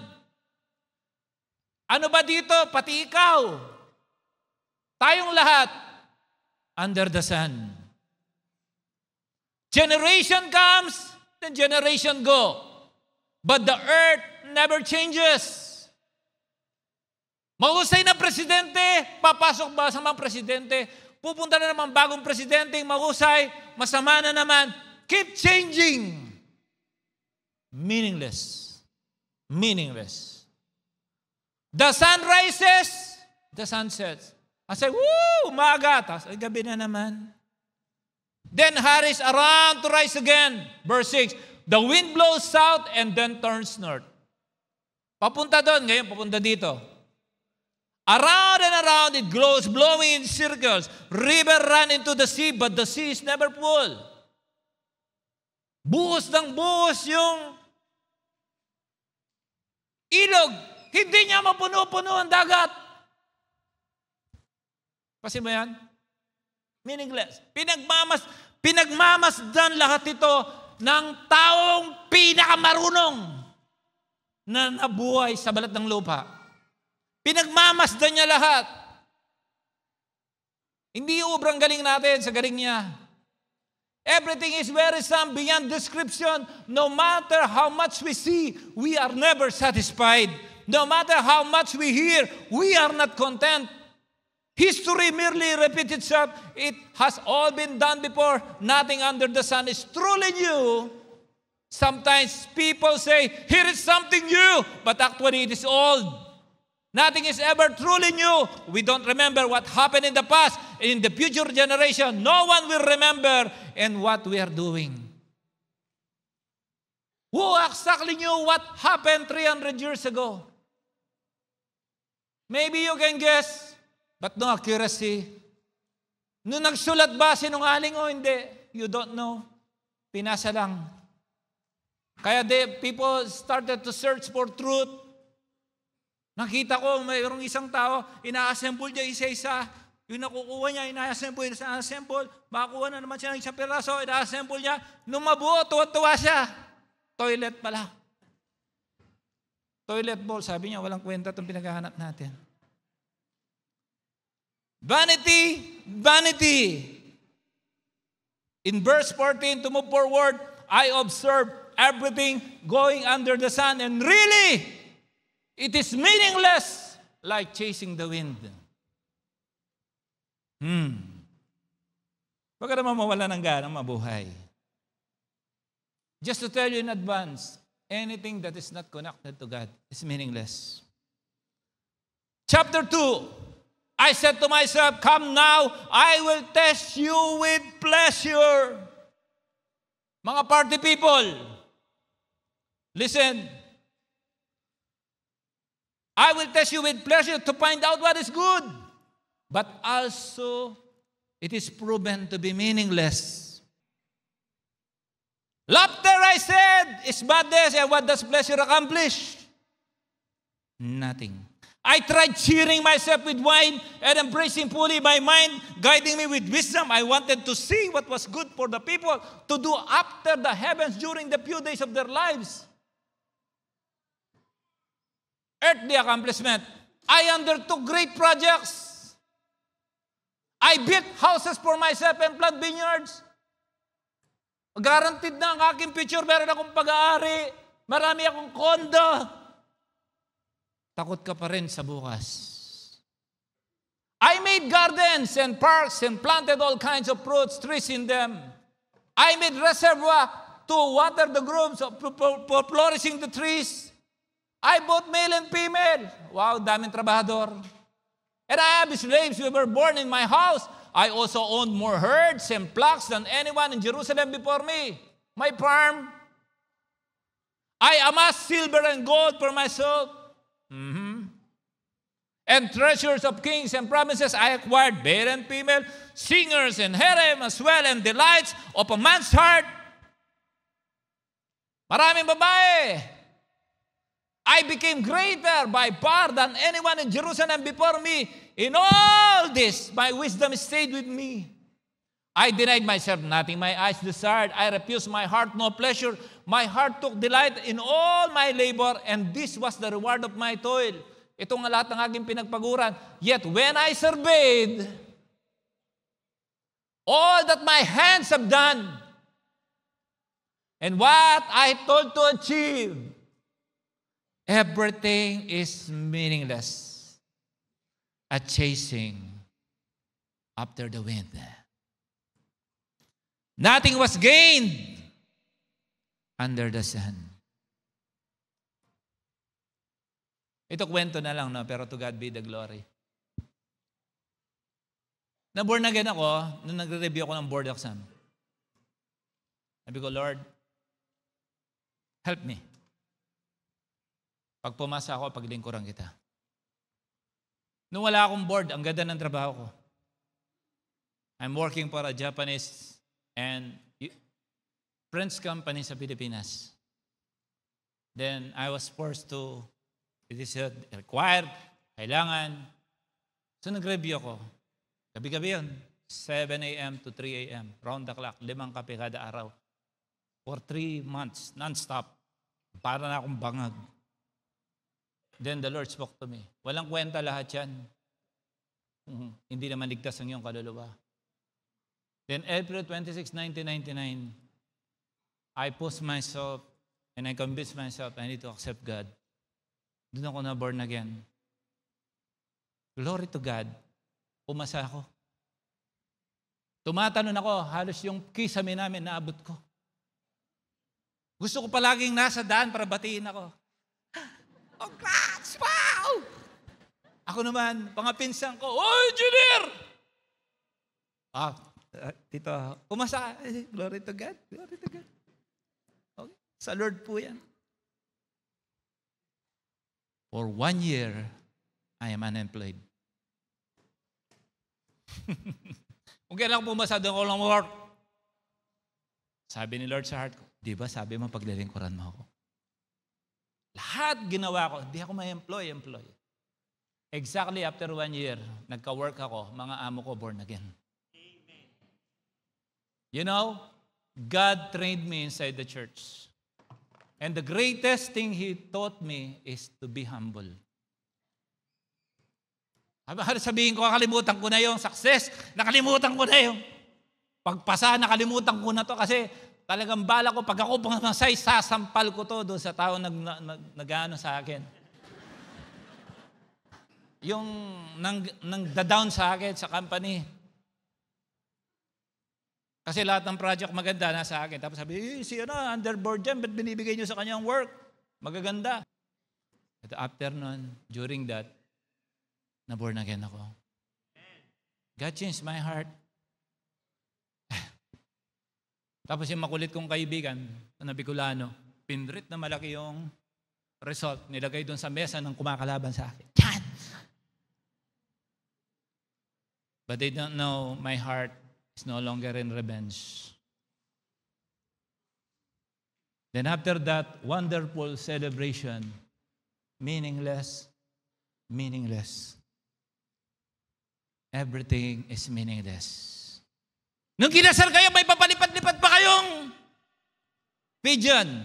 Ano ba dito? Pati ikaw. Tayong lahat under the sun. Generation comes, then generation go. But the earth never changes. Mahusay na presidente, papasok ba sa mga presidente? Pupunta na naman bagong presidente, mahusay, masama na naman. Keep changing. Meaningless. Meaningless. The sun rises, the sun sets. I say, woo, umaga. Tapos, ay, gabi na naman. Then hurries around to rise again. Verse 6, the wind blows south and then turns north. Papunta doon, ngayon papunta dito. Around and around it goes, blowing in circles. River run into the sea, but the sea is never full. Buhos ng buhos yung ilog. Hindi niya mapuno-puno ang dagat. Kasi ba yan? Meaningless. Pinagmamasdan lahat ito ng taong pinakamarunong na nabuhay sa balat ng lupa. Pinagmamasdan niya lahat. Hindi ubrang galing natin sa galing niya. Everything is wearisome beyond description. No matter how much we see, we are never satisfied. No matter how much we hear, we are not content. History merely repeats itself. It has all been done before. Nothing under the sun is truly new. Sometimes people say, here is something new, but actually it is old. Nothing is ever truly new. We don't remember what happened in the past. In the future generation, no one will remember and what we are doing. Who exactly knew what happened 300 years ago? Maybe you can guess. But no accuracy. Nung nagsulat ba, sinungaling o hindi? You don't know. Pinasa lang. Kaya people started to search for truth. Nakita ko, mayroong isang tao, ina-assemble niya isa-isa. Yung nakukuha niya, ina-assemble. Makakuha na naman siya ng isang piraso, ina-assemble niya. Nung mabuo, tuwa-tuwa siya. Toilet pala. Toilet bowl, sabi niya, walang kwenta itong pinaghahanap natin. Vanity, vanity. In verse 14, to move forward, I observe everything going under the sun, and really, it is meaningless, like chasing the wind. Huwag ka naman mawala ng ganang mabuhay. Just to tell you in advance, anything that is not connected to God is meaningless. Chapter 2, I said to myself, come now, I will test you with pleasure. Mga party people, listen. I will test you with pleasure to find out what is good. but also it is proven to be meaningless. Laughter, I said, is madness, and what does pleasure accomplish? Nothing. I tried cheering myself with wine and embracing fully my mind, guiding me with wisdom. I wanted to see what was good for the people to do after the heavens during the few days of their lives. Earthly accomplishment. I undertook great projects. I built houses for myself and planted vineyards. Guaranteed na ang aking future. Meron akong pag-aari. Marami akong kondo. Takot ka pa rin sa bukas. I made gardens and parks and planted all kinds of fruits, trees in them. I made reservoir to water the groves for flourishing the trees. I bought male and female. Wow, daming trabahador. And I have slaves who were born in my house. I also owned more herds and flocks than anyone in Jerusalem before me. My farm. I amassed silver and gold for myself. And treasures of kings and provinces. I acquired male and female, singers and harem as well, and delights of a man's heart. Maraming babae. I became greater by far than anyone in Jerusalem before me. In all this, my wisdom stayed with me. I denied myself nothing my eyes desired. I refused my heart no pleasure. My heart took delight in all my labor, and this was the reward of my toil. Ito nga lahat ng aking pinagpaguran. Yet when I surveyed all that my hands have done, and what I thought to achieve, everything is meaningless. A chasing after the wind. Nothing was gained under the sun. Ito kwento na lang, no? Pero to God be the glory. Na-born again ako nung nagre-review ako ng board exam. Sabi ko, Lord, help me. Pag pumasa ako, paglingkuran kita. Nung wala akong board, ang ganda ng trabaho ko. I'm working for a Japanese and French company sa Pilipinas. Then I was forced to, it is required, kailangan. So nag-review ako. Gabi-gabi yun. 7 a.m. to 3 a.m. Round the clock. 5 kape kada araw. For 3 months, non-stop. Para na akong bangag. Then the Lord spoke to me. Walang kwenta lahat yan. Hindi naman ligtas ang iyong kaluluwa. Then April 26, 1999, I pushed myself and I convinced myself I need to accept God. Doon ako na born again. Glory to God. Umasa ako. Tumatanong ako, halos yung kisame namin naabot ko. Gusto ko palaging nasa daan para batiin ako. Congrats! Wow! Ako naman, pangapinsan ko, oh, engineer! Tito, umasa. Glory to God. Glory to God. Okay. Sa Lord po yan. For 1 year, I am unemployed. Kung kailan pumasa, doon ko lang work. Sabi ni Lord sa heart ko, di ba sabi mo paglilingkuran mo ako? Lahat ginawa ko, hindi ako may employ. Exactly after 1 year, nagka-work ako, mga amo ko born again. Amen. You know, God trained me inside the church. And the greatest thing He taught me is to be humble. Sabihin ko, nakalimutan ko na yung success, nakalimutan ko na yung pagpasa, nakalimutan ko na to kasi talagang bala ko, pag ako pumasay, sasampal ko to doon sa tao nag-ano sa akin. Yung nang-down sa akin sa company. Kasi lahat ng project maganda na sa akin. Tapos sabi, si underboard dyan, ba't binibigay nyo sa kanyang work? Magaganda. At after nun, during that, na-born again ako. God changed my heart. Tapos yung makulit kong kaibigan, na Bicolano, pinrit na malaki yung result, nilagay doon sa mesa ng kumakalaban sa akin. Yan! But they don't know my heart is no longer in revenge. Then after that wonderful celebration, meaningless. Everything is meaningless. Nung kinasal kayo, may papalipat-lipat pa kayong pigeon.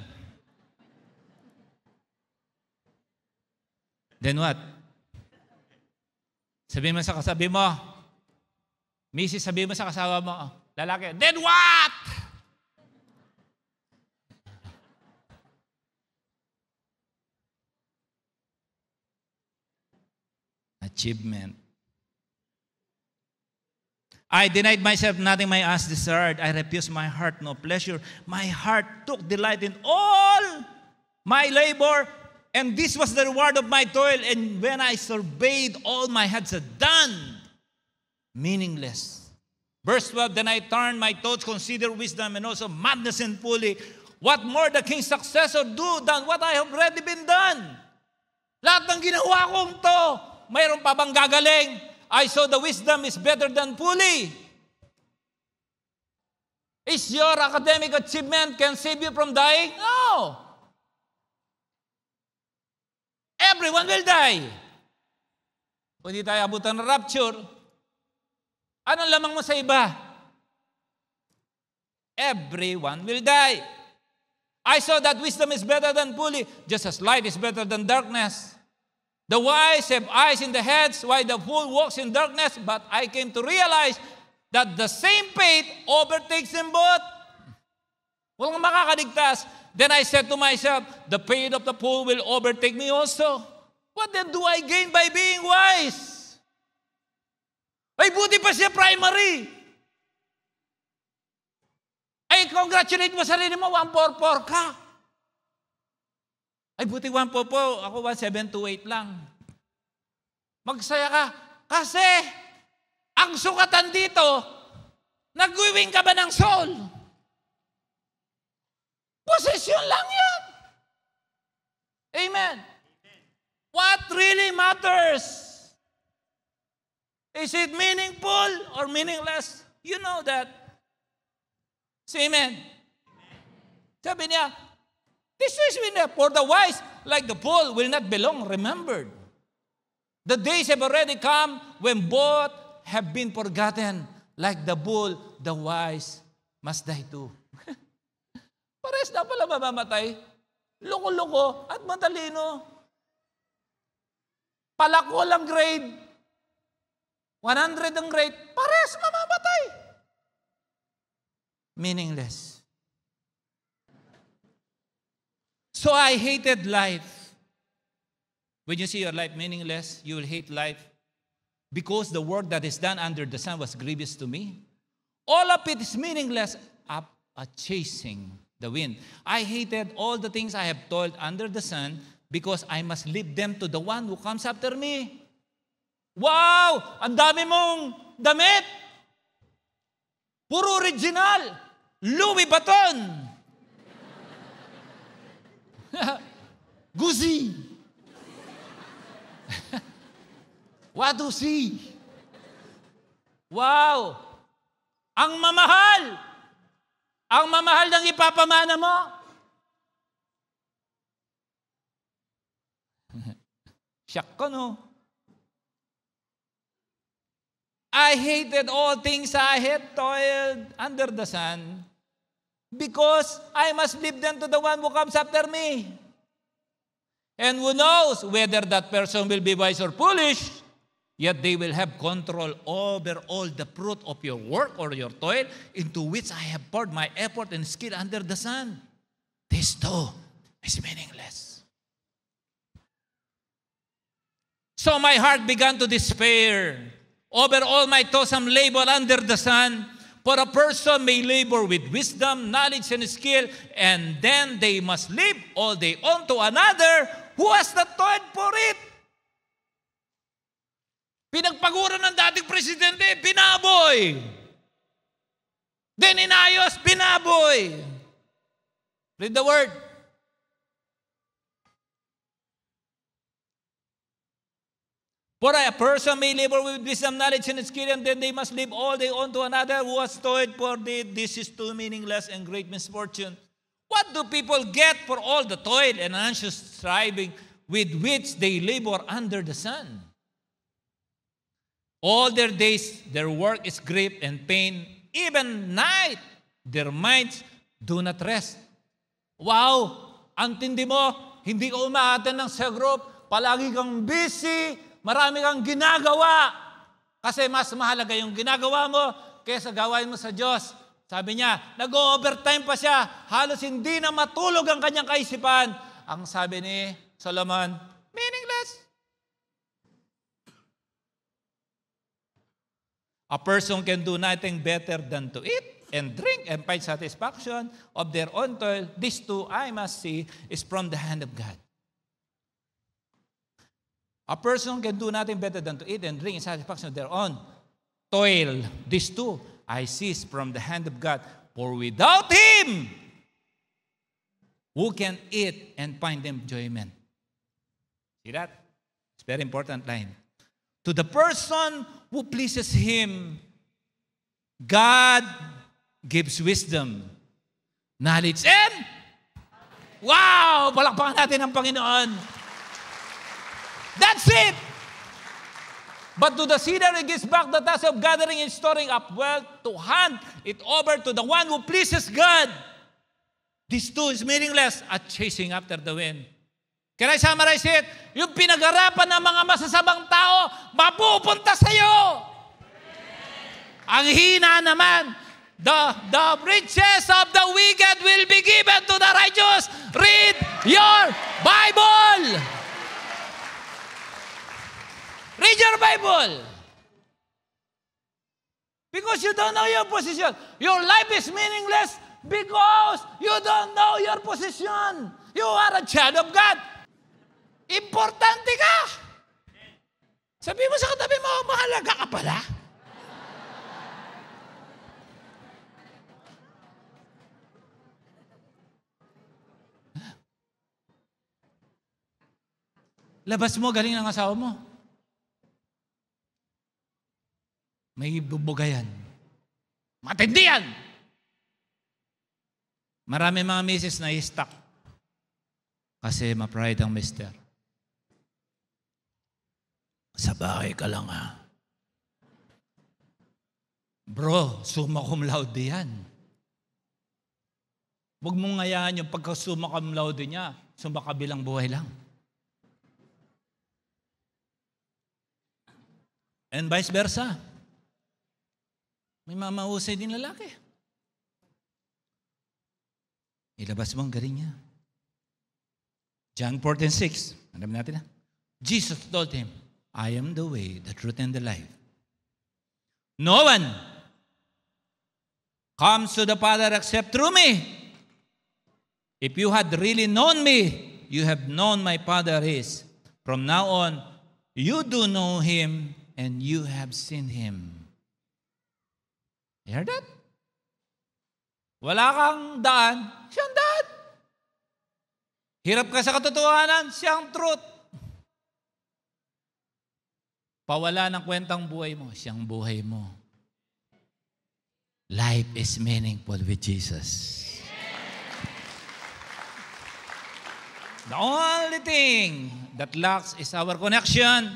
Then what? Sabihin mo sa kasabi mo, Mrs., sabihin mo sa kasawa mo, lalaki, then what? Achievement. I denied myself nothing my eyes desired. I refused my heart no pleasure. My heart took delight in all my labor, and this was the reward of my toil. And when I surveyed all my hands had done, meaningless. Verse 12, then I turned my thoughts, consider wisdom and also madness and folly. What more the king's successor do than what I have already been done? Lahat ng ginawa kong to, mayroon pa bang gagaling? I saw the wisdom is better than folly. Is your academic achievement can save you from dying? No. Everyone will die. Kung di tayo abutan ng rapture, anong lamang mo sa iba? Everyone will die. I saw that wisdom is better than folly, just as light is better than darkness. The wise have eyes in the heads, while the fool walks in darkness. But I came to realize that the same fate overtakes them both. Walang makakaligtas. Then I said to myself, the fate of the fool will overtake me also. What then do I gain by being wise? Ay, buti pa siya primary. Ay, congratulate mo sarili mo, 144 ka. Ay, buti 144, ako 1728 lang. Magsaya ka. Kasi, ang sukatan dito, nag-wing ka ba ng soul? Posisyon lang yan. Amen. What really matters? Is it meaningful or meaningless? You know that. Say amen. Sabi niya, this is for the wise, like the fool, will not be long remembered. The days have already come when both have been forgotten. Like the bull, the wise must die too. Pares na pala mamamatay. Loko-loko at matalino. Palako lang grade. 100 ang grade. Pares mamamatay. Meaningless. So I hated life. When you see your life meaningless, you will hate life because the work that is done under the sun was grievous to me. All of it is meaningless, up chasing the wind. I hated all the things I have toiled under the sun because I must leave them to the one who comes after me. Wow! Ang dami mong damit! Puro original! Louis Vuitton! Gucci! What to see? Wow! Ang mamahal! Ang mamahal ng ipapamana mo. Siyak ko, no? I hated all things I had toiled under the sun because I must leave them to the one who comes after me. And who knows whether that person will be wise or foolish, yet they will have control over all the fruit of your work or your toil into which I have poured my effort and skill under the sun. This too is meaningless. So my heart began to despair over all my toilsome labor under the sun. For a person may labor with wisdom, knowledge, and skill, and then they must leave all they own to another who has not toiled for it. Pinagpaguran ng dating presidente, binaboy. Then inayos, binaboy. Read the word. For a person may labor with wisdom, knowledge, and skill, and then they must live all day on to another who has toiled for thee. This is too meaningless and great misfortune. What do people get for all the toil and anxious striving with which they labor under the sun? All their days, their work is grief and pain. Even night, their minds do not rest. Wow! Ang tindi mo, hindi ka umaatan ng sa group, palagi kang busy, marami kang ginagawa. Kasi mas mahalaga yung ginagawa mo kaysa gawain mo sa Diyos. Sabi niya, nag-overtime pa siya. Halos hindi na matulog ang kanyang kaisipan. Ang sabi ni Solomon, meaningless. A person can do nothing better than to eat and drink and find satisfaction of their own toil. This too, I must see, is from the hand of God. A person can do nothing better than to eat and drink in satisfaction of their own toil. This too, I see, is from the hand of God. For without Him, who can eat and find enjoyment? See that? It's a very important line. To the person who pleases Him, God gives wisdom, knowledge, and wow! Palakpakan natin ang Panginoon. That's it! But to the sinner, He gives back the task of gathering and storing up wealth to hand it over to the one who pleases God. This too is meaningless at chasing after the wind. Can I summarize it? Yung pinag-arapan ng mga masasamang tao, mapupunta sa iyo. Ang hina naman, the riches of the wicked will be given to the righteous. Read your Bible. Read your Bible. Because you don't know your position. Your life is meaningless because you don't know your position. You are a child of God. Importante ka. Sabi mo sa katabi mo, mahalaga ka pala. Labas mo, galing ng asawa mo. May bubugayan. Matindi yan. Marami mga misis na i-stuck. Kasi ma-pride ang mister. Sa bahay ka lang ha. Bro, summa cum laude yan. Huwag mong ngayaan yung pagka-summa cum laude niya, summa kabilang buhay lang. And vice versa. May mamahusay din lalaki. Ilabas mo ang galing niya. John 14:6. Alam natin na. Jesus told him, I am the way, the truth, and the life. No one comes to the Father except through me. If you had really known me, you have known my Father is. From now on, you do know Him and you have seen Him. You heard that? Wala kang daan, siyang daan. Hirap ka sa katotohanan, siyang truth. Pawala ng kwentang buhay mo, siyang buhay mo. Life is meaningful with Jesus. The only thing that lacks is our connection.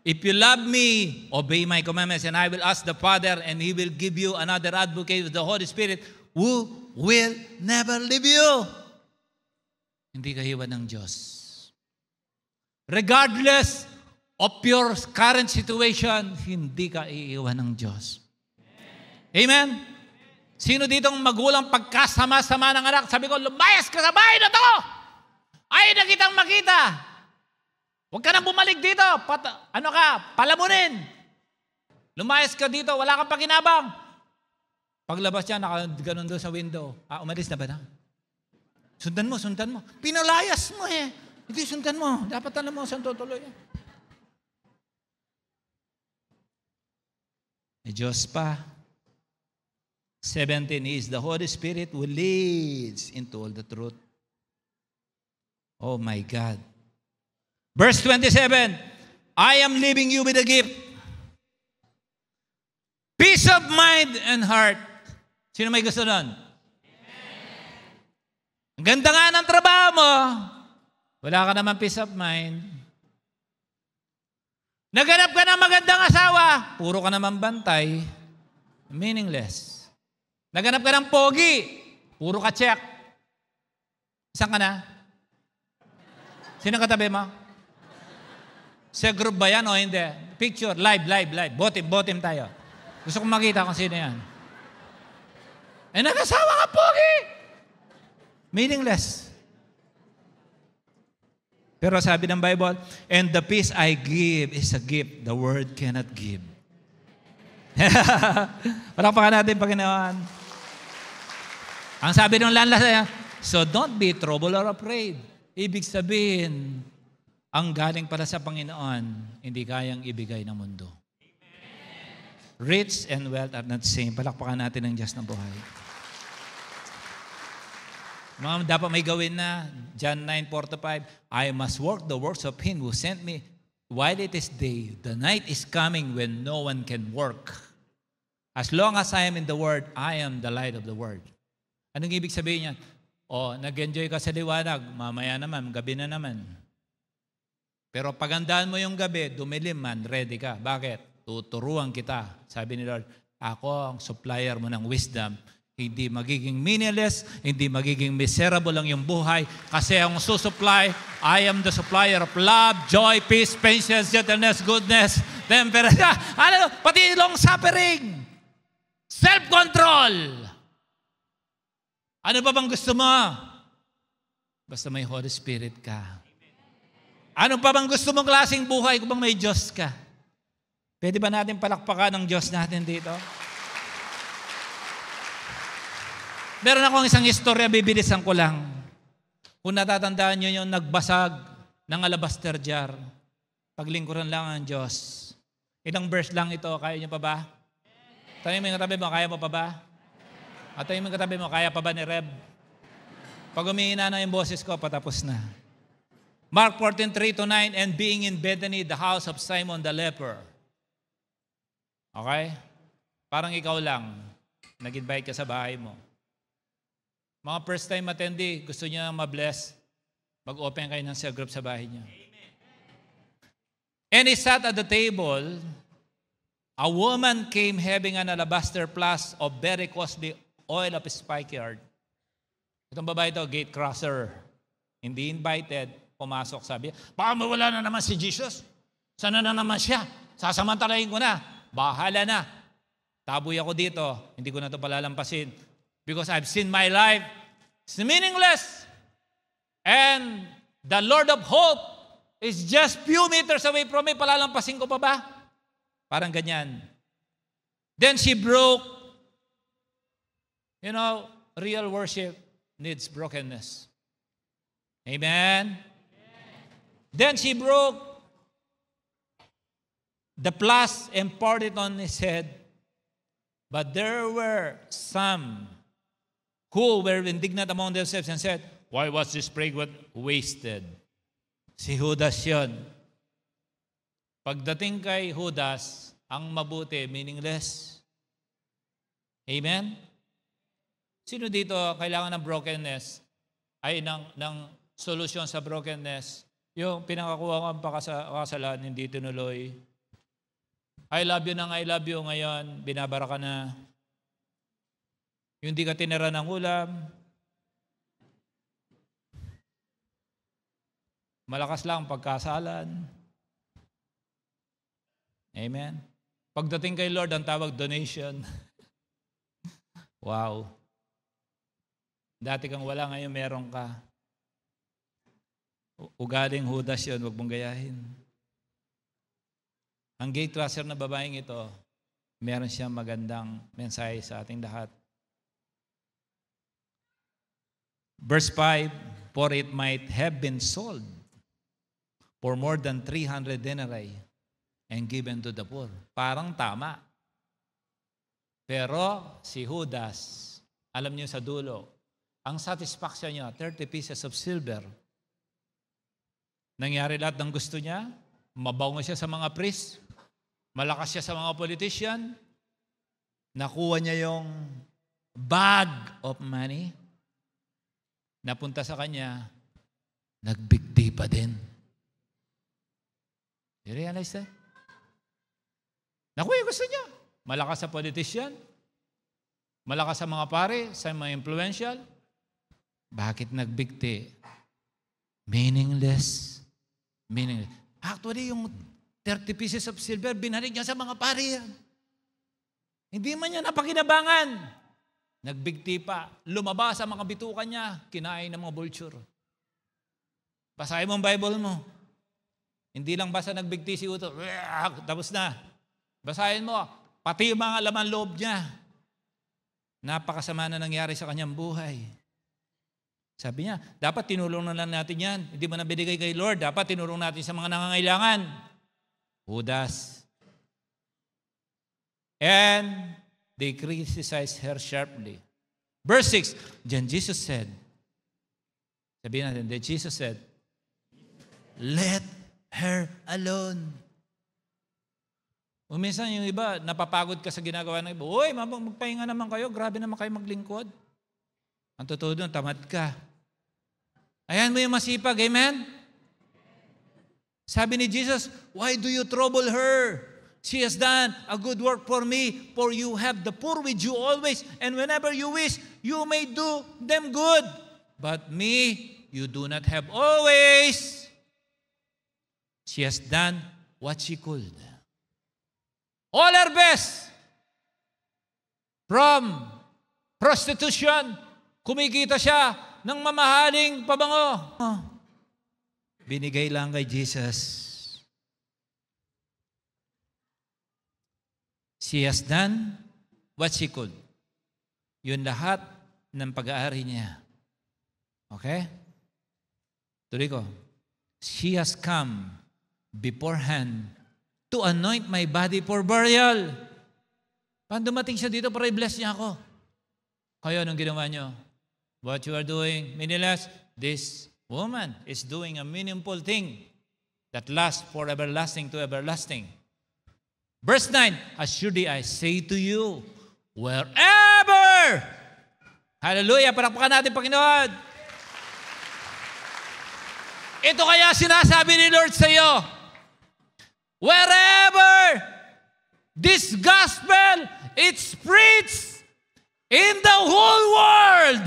If you love me, obey my commandments, and I will ask the Father, and He will give you another advocate, the Holy Spirit, who will never leave you. Hindi ka hiwan ng Diyos. Regardless of your current situation, hindi ka iiwan ng Diyos. Amen? Sino ditong magulang pagkasama-sama ng anak? Sabi ko, lumayas ka sa bahay na to! Ay na kitang makita! Huwag ka nang bumalik dito! Palamunin! Lumayas ka dito, wala kang pakinabang! Paglabas niya, nakaganon doon sa window. Umalis na ba na? Sundan mo, sundan mo. Pinalayas mo eh. Hindi, sundan mo. Dapat alam mo saan tutuloy. May Diyos pa. 17 is the Holy Spirit who leads into all the truth. Oh my God. Verse 27, I am leaving you with a gift. Peace of mind and heart. Sino may gusto nun? Ang ganda nga ng trabaho mo. Wala ka naman peace of mind. Naghanap ka ng magandang asawa. Puro ka naman bantay. Meaningless. Naghanap ka ng pogi. Puro ka check. Saan ka na? Sino katabi mo? Sa group ba yan o hindi? Picture, live. Bottom tayo. Gusto kong makita kung sino yan. Eh, nag-asawa ka, pogi! Meaningless. Pero sabi ng Bible, and the peace I give is a gift the world cannot give. Palakpakan natin, Panginoon. Ang sabi ng lanla, so don't be troubled or afraid. Ibig sabihin, ang galing para sa Panginoon, hindi kayang ibigay ng mundo. Rich and wealth are not same. Palakpakan natin ang Diyos ng buhay. Mga dapat may gawin na. John 9:45, I must work the works of Him who sent me while it is day. The night is coming when no one can work. As long as I am in the Word, I am the light of the world. Anong ibig sabihin yan? Nag-enjoy ka sa liwanag, mamaya naman, gabi na naman. Pero pagandaan mo yung gabi, dumilim man, ready ka. Bakit? Tuturuan kita. Sabi ni Lord, ako ang supplier mo ng wisdom. Hindi magiging meaningless, hindi magiging miserable lang yung buhay. Kasi ang susupply, I am the supplier of love, joy, peace, patience, gentleness, goodness, temperance. Pati long suffering. Self-control. Ano ba bang gusto mo? Basta may Holy Spirit ka. Ano pa bang gusto mong klaseng buhay kung bang may Diyos ka? Pwede ba natin palakpakan ang Diyos natin dito? Meron akong isang istorya, bibilisan ko lang. Kung natatandaan nyo yung nagbasag ng alabaster jar, paglingkuran lang ang Diyos. Ilang verse lang ito, kaya nyo pa ba? Tayo mo yung katabi mo, kaya mo pa ba? At tayo mo yung katabi mo, kaya pa ba ni Reb? Pag umihina na yung boses ko, patapos na. Mark 14:3-9, and being in Bethany, the house of Simon the leper. Okay? Parang ikaw lang, nag-invite ka sa bahay mo. Mga first time attendee, gusto niya ma-bless, mag-open kayo ng cell group sa bahay niya. And he sat at the table. A woman came having an alabaster flask of very costly oil of spikenard. Itong babae ito, gate crosser. Hindi invited, pumasok, sabi, baka mawala na naman si Jesus. Sana na naman siya? Sasamantalahin ko na. Bahala na. Taboy ako dito. Hindi ko na ito palalampasin. Because I've seen my life. It's meaningless. And the Lord of Hope is just few meters away from me. Palalampasin ko pa ba? Parang ganyan. Then she broke. You know, real worship needs brokenness. Amen? Then she broke the flask and poured it on his head. But there were some who were indignant among themselves and said, why was this fragrance wasted? Si Judas yun. Pagdating kay Judas, ang mabuti, meaningless. Amen? Sino dito kailangan ng brokenness? Ay, ng solusyon sa brokenness? Yung pinakakuha ng pakasalan, hindi tinuloy. I love you nang I love you ngayon, binabara ka na. Yung di ka tinira ng ulam. Malakas lang pagkasalan. Amen? Pagdating kay Lord, ang tawag donation. Wow. Dati kang wala, ngayon meron ka. Ugaling Judas yun, huwag mong gayahin. Ang gate crosser na babaeng ito, meron siyang magandang mensahe sa ating lahat. Verse 5, for it might have been sold for more than 300 denarii and given to the poor. Parang tama. Pero si Judas, alam niyo sa dulo, ang satisfaction niya, 30 pieces of silver. Nangyari lahat ng gusto niya, mabango siya sa mga priest, malakas siya sa mga politician, nakuha niya yung bag of money, napunta sa kanya, nagbigti pa din. You realize that? Nakuha yung gusto niya. Malakas sa politician, malakas sa mga pare, sa mga influential. Bakit nagbigti? Meaningless. Meaningless. Actually, yung 30 pieces of silver, binalik niya sa mga pare yan. Hindi man niya napakinabangan. Nagbigti pa. Lumabas sa mga bitukan niya, kinain ng mga vulture. Basahin mo ang Bible mo. Hindi lang basta nagbigti si Uto, tapos na. Basahin mo, pati yung mga laman loob niya. Napakasama na nangyari sa kanyang buhay. Sabi niya, dapat tinulong na lang natin yan. Hindi mo na binigay kay Lord, dapat tinulong natin sa mga nangangailangan. Judas. And they criticized her sharply. Verse 6, then Jesus said, sabihin natin, then Jesus said, let her alone. O minsan yung iba, napapagod ka sa ginagawa ng iba. Uy, magpahinga naman kayo. Grabe naman kayo maglingkod. Ang totoo doon, tamad ka. Ayan mo yung masipag. Amen? Sabi ni Jesus, why do you trouble her? She has done a good work for me, for you have the poor with you always, and whenever you wish, you may do them good. But me, you do not have always. She has done what she could. All her best. From prostitution, kumikita siya ng mamahaling pabango. Binigay lang kay Jesus. She has done what she could. Yun lahat ng pag-aari niya. Okay? Tuloy ko. She has come beforehand to anoint my body for burial. Paano dumating siya dito para i-bless niya ako? Kaya anong ginawa niyo? What you are doing, meaningless, this woman is doing a meaningful thing that lasts for everlasting to everlasting. Verse 9, assuredly I say to you, wherever, hallelujah, palakpakan natin Panginoon. Ito kaya sinasabi ni Lord sa iyo, wherever this gospel is preached in the whole world,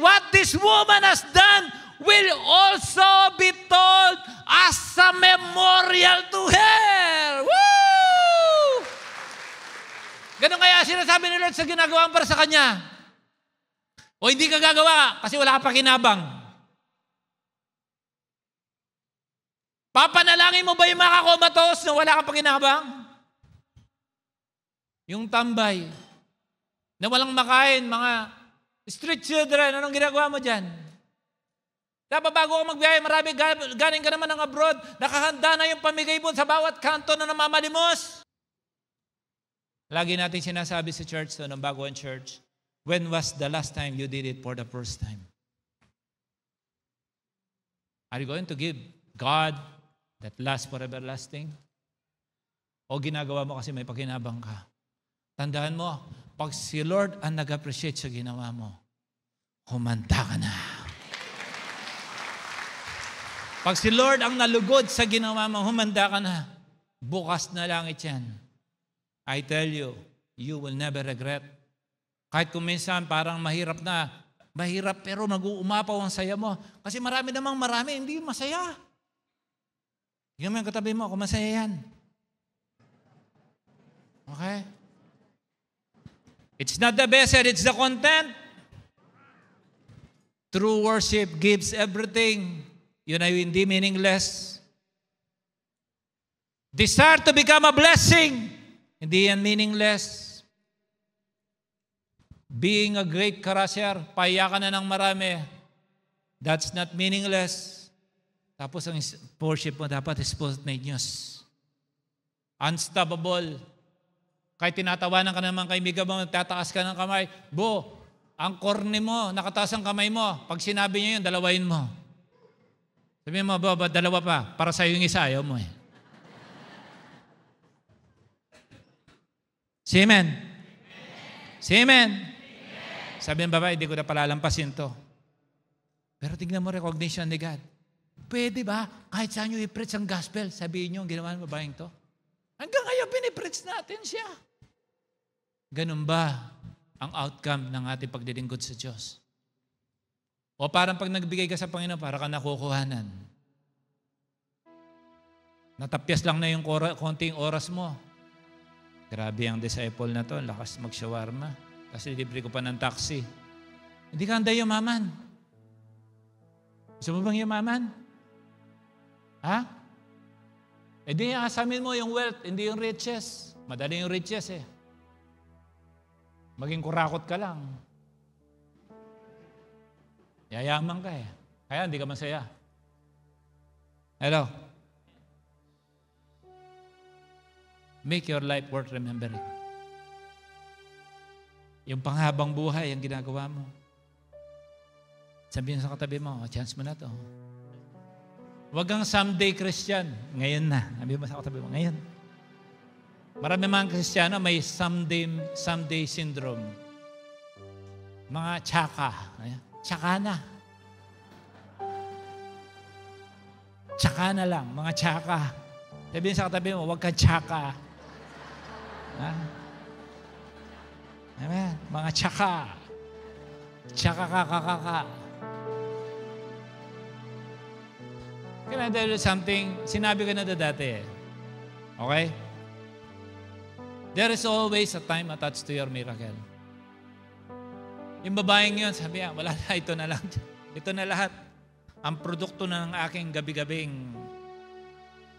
what this woman has done will also be told as a memorial to her. Woo! Ganun kaya sinasabi ni Lord sa ginagawa para sa Kanya. O hindi ka gagawa kasi wala ka pakinabang. Papanalangin mo ba yung mga komatos na wala kang pakinabang? Yung tambay, na walang makain, mga street children, anong ginagawa mo dyan? Dapat bago ka magbiyahe, marami galing ka naman ng abroad, nakahanda na yung pamigay mo sa bawat kanto na namamalimos. Lagi natin sinasabi sa church, ng Baguhan Church, when was the last time you did it for the first time? Are you going to give God that lasts for everlasting? O ginagawa mo kasi may pakinabang ka? Tandaan mo, pag si Lord ang nag-appreciate sa ginawa mo, humanda ka na. Pag si Lord ang nalugod sa ginawa mo, humanda ka na. Bukas na langit yan. I tell you, you will never regret. Kahit kung minsan parang mahirap na, mahirap pero mag-uumapaw ang saya mo. Kasi marami, hindi masaya. Tingnan mo yung katabi mo, kung masaya yan. Okay? It's not the best, it's the content. True worship gives everything. Yun ay hindi meaningless. Desire to become a blessing. Hindi yan meaningless. Being a great karasyer, payakan na ng marami. That's not meaningless. Tapos ang worship mo dapat spontaneous. Unstoppable. Kahit tinatawanan ka naman kaibigan mo, tataas ka ng kamay. Bo, ang corny mo, nakataas ang kamay mo. Pag sinabi niya yun, dalawain mo. Sabihin mo, baba, dalawa pa. Para sa'yo yung isa, ayaw mo eh. Si Amen. Si Amen. Sabi ng babae, hindi ko na palalampasin to. Pero tignan mo recognition ni God. Pwede ba? Kahit saan nyo i-preach ang gospel, sabihin nyo, ginawa ng babaeng to. Hanggang ngayon, pinipreach natin siya. Ganun ba ang outcome ng ating pagdilingkod sa Diyos? O parang pag nagbigay ka sa Panginoon, para ka nakukuhanan. Natapyas lang na yung konting oras mo. Grabe ang disciple na to, lakas mag-shawarma. Kasi libre ko pa ng taxi. Hindi ka handa yumaman. Gusto mo bang yumaman? Ha? E di asamin mo yung wealth, hindi yung riches. Madali yung riches eh. Maging kurakot ka lang. Yayaman ka eh. Kaya hindi ka masaya. Hello? Make your life worth remembering. Yung panghabang buhay ang ginagawa mo. Sabihin sa katabi mo, chance mo na to. Huwag kang someday Christian. Ngayon na. Sabihin mo sa katabi mo, ngayon. Marami mga Kristiyano may someday syndrome. Mga tsaka. Tsaka na. Tsaka na lang. Mga tsaka. Sabihin sa katabi mo, huwag kang tsaka. Ha? Amen. Mga tsaka. Tsaka ka. Can I tell you something? Sinabi ko na dati eh. Okay? There is always a time attached to your miracle. Yung babaeng yun, sabi niya, wala na, ito na lang. Ito na lahat. Ang produkto ng aking gabi-gabing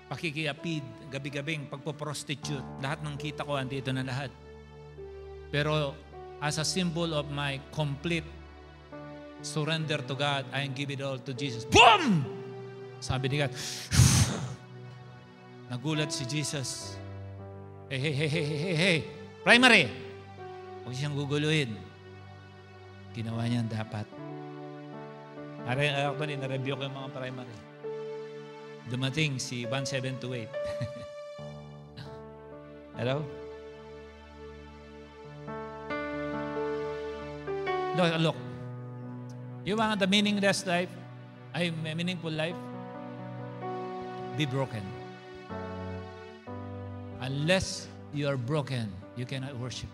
pakikiapid, gabi-gabing pagpo-prostitute, lahat ng kita ko, andito na lahat. Pero as a symbol of my complete surrender to God, I give it all to Jesus. Boom! Sabi ni God, nagulat si Jesus. Hey. Primary! Huwag siyang guguluhin. Ginawa niya ang dapat. Actually, na-review ko yung mga primary. Dumating si 1728. Hello? Look. You want the meaningless life? Meaningful life? Be broken. Unless you are broken, you cannot worship.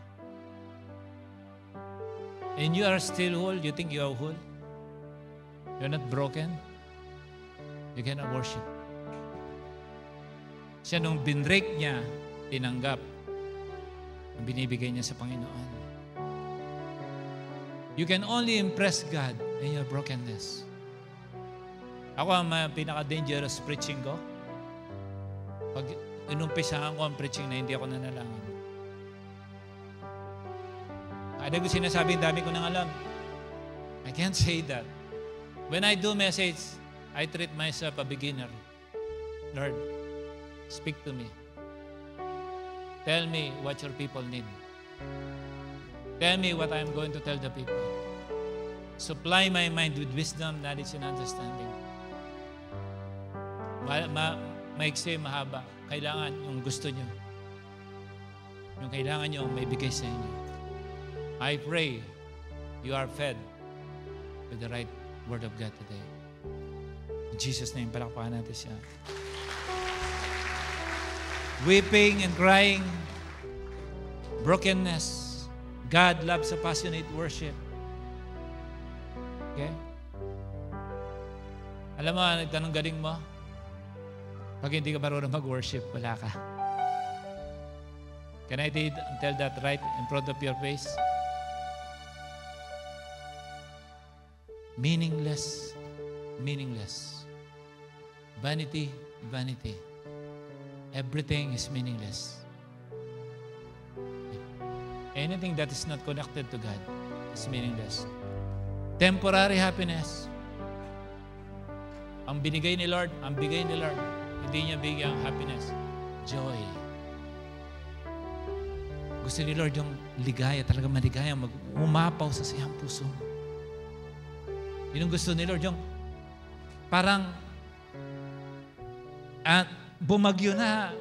And you are still whole, you think you are whole? You're not broken? You cannot worship. Siya nung binrake niya, tinanggap ang binibigay niya sa Panginoon. You can only impress God in your brokenness. Ako ang pinaka-dangerous preaching ko. Pag inumpisahan ko ang preaching na hindi ako nanalangin. Kada ko sinasabi, dami ko nang alam. I can't say that. When I do message, I treat myself a beginner. Lord, speak to me. Tell me what your people need. Tell me what I'm going to tell the people. Supply my mind with wisdom, knowledge, and understanding. Maiksi, mahaba. Kailangan yung gusto nyo. Yung kailangan nyo, may bigay sa inyo. I pray you are fed with the right word of God today. In Jesus' name, palakpakan natin siya. Weeping and crying, brokenness. God loves a passionate worship. Okay? Alam mo, nagtanong galing mo, pag hindi ka marunong mag-worship, wala ka. Can I tell that right in front of your face? Meaningless. Vanity. Everything is meaningless. Anything that is not connected to God is meaningless. Temporary happiness. Ang bigay ni Lord, hindi niya bigyan happiness. Joy. Gusto ni Lord yung ligaya, talaga maligaya, umapaw sa siyang puso. Yun ang gusto ni Lord, yung parang At bumagyo na,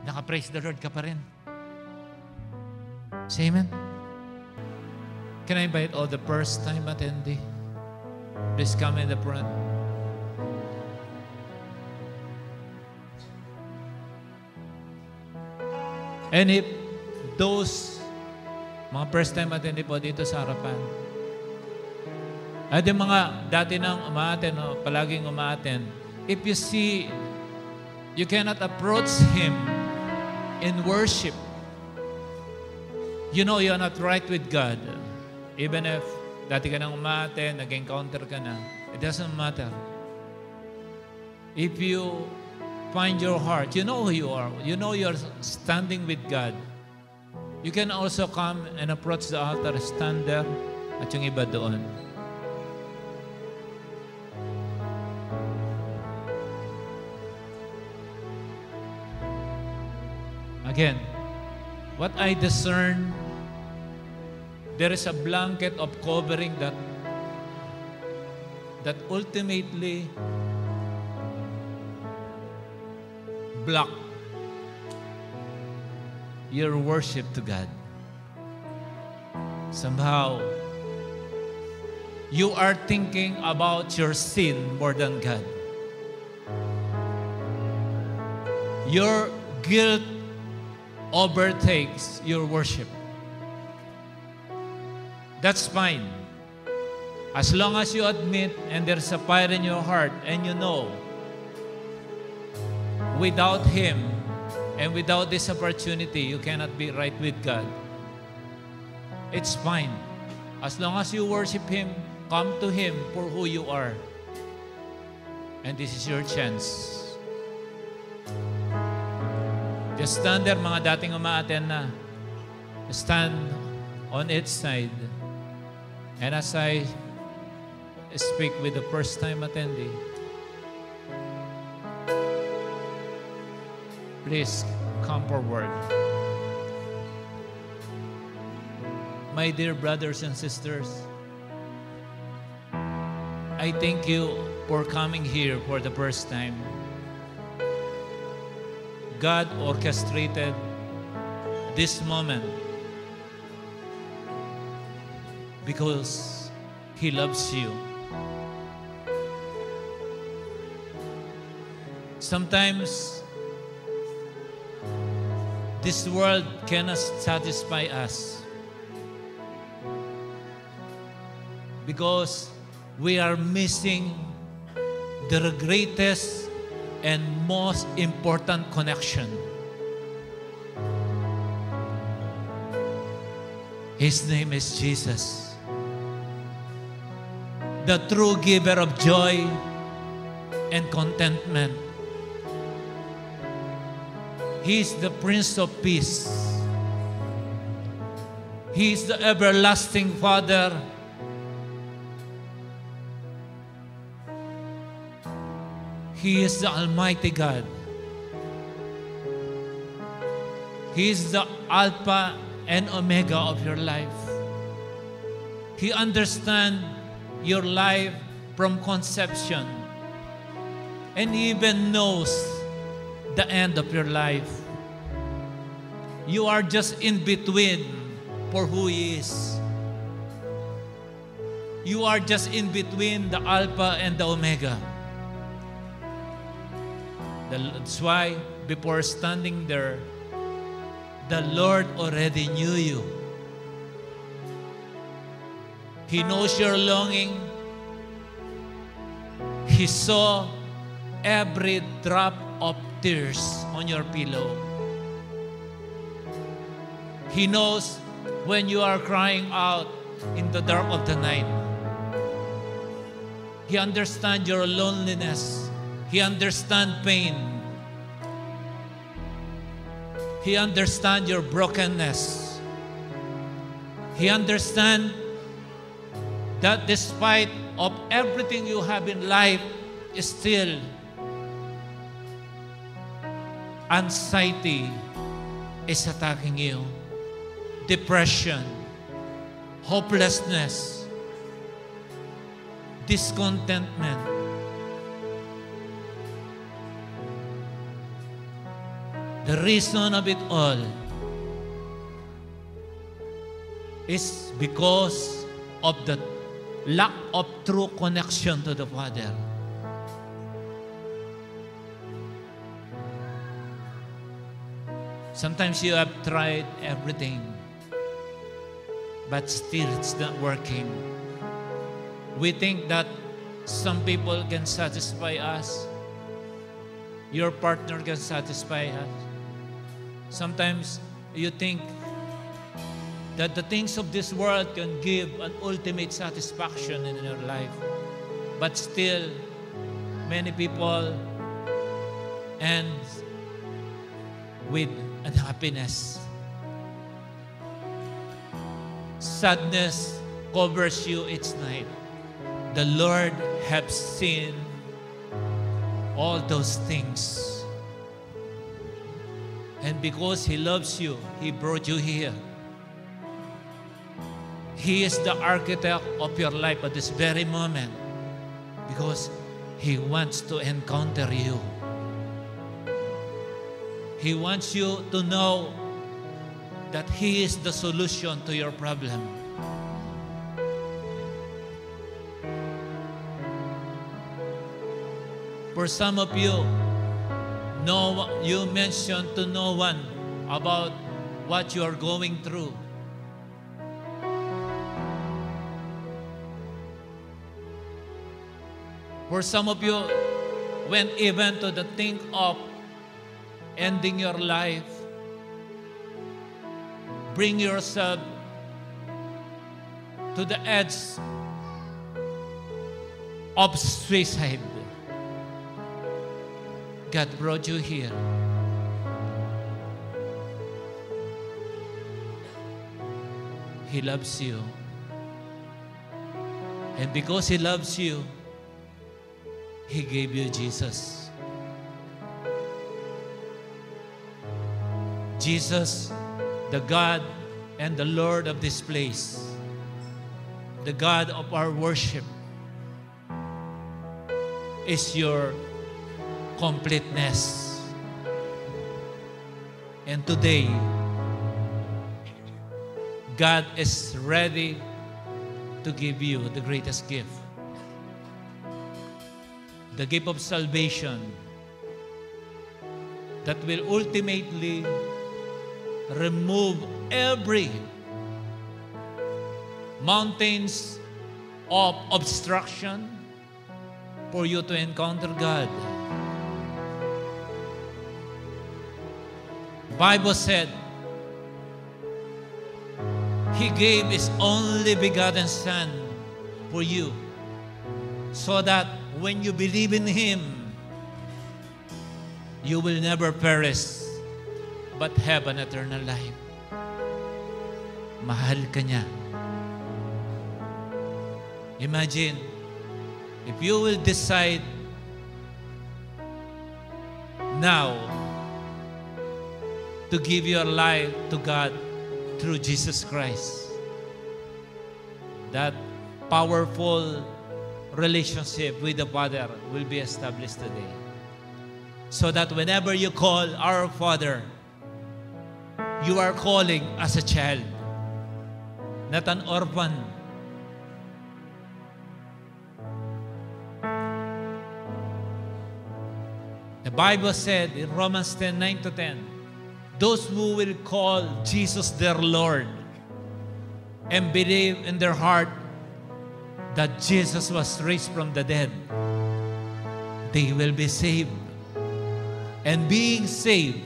naka-praise the Lord ka pa rin. Say amen. Can I invite all the first-time attendee? Please come in the front. And if those mga first-time attendee po dito sa harapan, at yung mga dati nang umaaten o palaging umaaten, if you see you cannot approach Him in worship, you know you're not right with God. Even if dati ka nang umaaten, nag-encounter ka na, it doesn't matter. If you find your heart, you know who you are, you know you're standing with God, you can also come and approach the altar, stand there, at yung iba doon. Again, what I discern, there is a blanket of covering that ultimately block your worship to God. Somehow, you are thinking about your sin more than God. Your guilt overtakes your worship. That's fine. As long as you admit and there's a fire in your heart and you know without Him and without this opportunity, you cannot be right with God. It's fine. As long as you worship Him, come to Him for who you are. And this is your chance. Just stand there, mga dating umaaten na. Stand on its side. And as I speak with the first-time attendee, please come forward. My dear brothers and sisters, I thank you for coming here for the first time. God orchestrated this moment because He loves you. Sometimes this world cannot satisfy us because we are missing the greatest and most important connection. His name is Jesus, the true giver of joy and contentment. He is the Prince of Peace. He is the everlasting Father. He is the Almighty God. He is the Alpha and Omega of your life. He understands your life from conception and even knows the end of your life. You are just in between for who He is. You are just in between the Alpha and the Omega. That's why before standing there, the Lord already knew you. He knows your longing. He saw every drop of tears on your pillow. He knows when you are crying out in the dark of the night. He understands your loneliness. He understands pain. He understands your brokenness. He understands that despite of everything you have in life, still anxiety is attacking you. Depression, hopelessness, discontentment. The reason of it all is because of the lack of true connection to the Father. Sometimes you have tried everything, but still it's not working. We think that some people can satisfy us. Your partner can satisfy us. Sometimes you think that the things of this world can give an ultimate satisfaction in your life. But still, many people end with unhappiness. Sadness covers you each night. The Lord has seen all those things. And because He loves you, He brought you here. He is the architect of your life at this very moment because He wants to encounter you. He wants you to know that He is the solution to your problem. For some of you, you mentioned to no one about what you are going through. For some of you, went even to the think of ending your life, bring yourself to the edge of suicide. God brought you here. He loves you. And because He loves you, He gave you Jesus. Jesus, the God and the Lord of this place, the God of our worship, is your completeness. And today, God is ready to give you the greatest gift. The gift of salvation that will ultimately remove every mountains of obstruction for you to encounter God. The Bible said He gave His only begotten Son for you, so that when you believe in Him, you will never perish, but have an eternal life. Mahal ka niya. Imagine, if you will decide now to give your life to God through Jesus Christ, that powerful relationship with the Father will be established today. So that whenever you call our Father, you are calling as a child, not an orphan. The Bible said in Romans 10:9-10, those who will call Jesus their Lord and believe in their heart that Jesus was raised from the dead, they will be saved. And being saved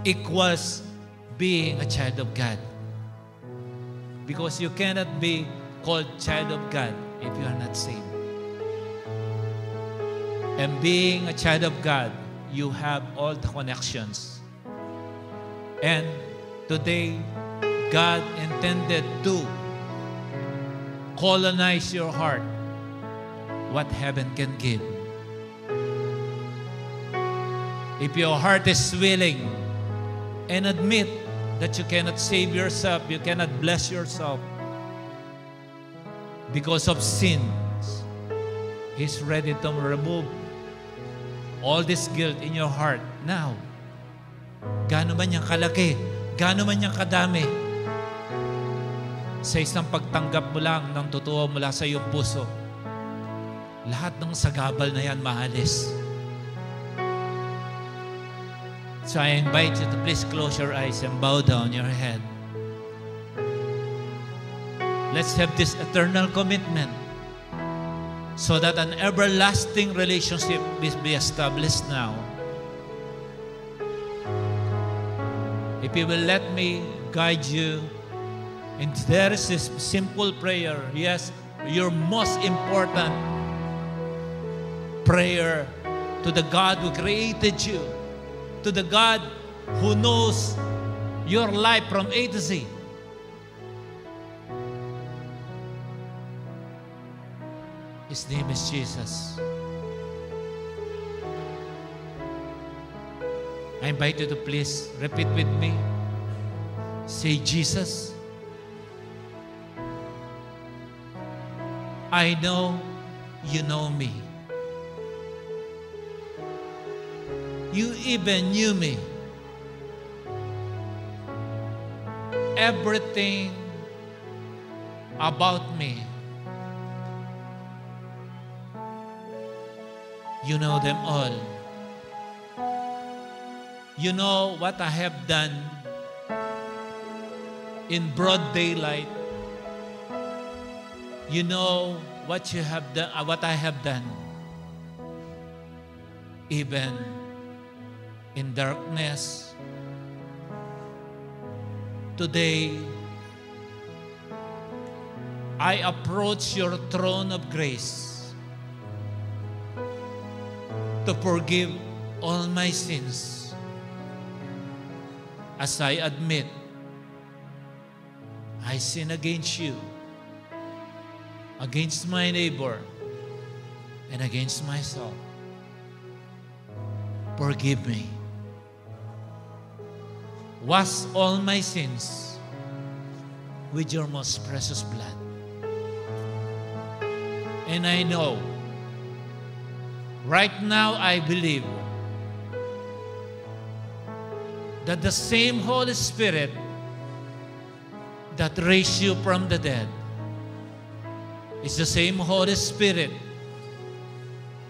equals being a child of God. Because you cannot be called child of God if you are not saved. And being a child of God, you have all the connections. And today, God intended to colonize your heart what heaven can give. If your heart is willing and admit that you cannot save yourself, you cannot bless yourself because of sins, He's ready to remove all this guilt in your heart now. Gaano man niyang kalaki, gaano man niyang kadami, sa isang pagtanggap mo lang ng totoo mula sa iyong puso, lahat ng sagabal na yan maalis. So I invite you to please close your eyes and bow down your head. Let's have this eternal commitment so that an everlasting relationship will be established now. If you will let me guide you, and there is this simple prayer, yes, your most important prayer to the God who created you, to the God who knows your life from A to Z. His name is Jesus. I invite you to please repeat with me. Say, Jesus, I know you know me. You even knew me. Everything about me. You know them all. You know what I have done in broad daylight. You know what you have done, what I have done, even in darkness. Today, I approach your throne of grace to forgive all my sins. As I admit, I sin against you, against my neighbor, and against myself. Forgive me. Wash all my sins with your most precious blood. And I know, right now I believe that the same Holy Spirit that raised you from the dead is the same Holy Spirit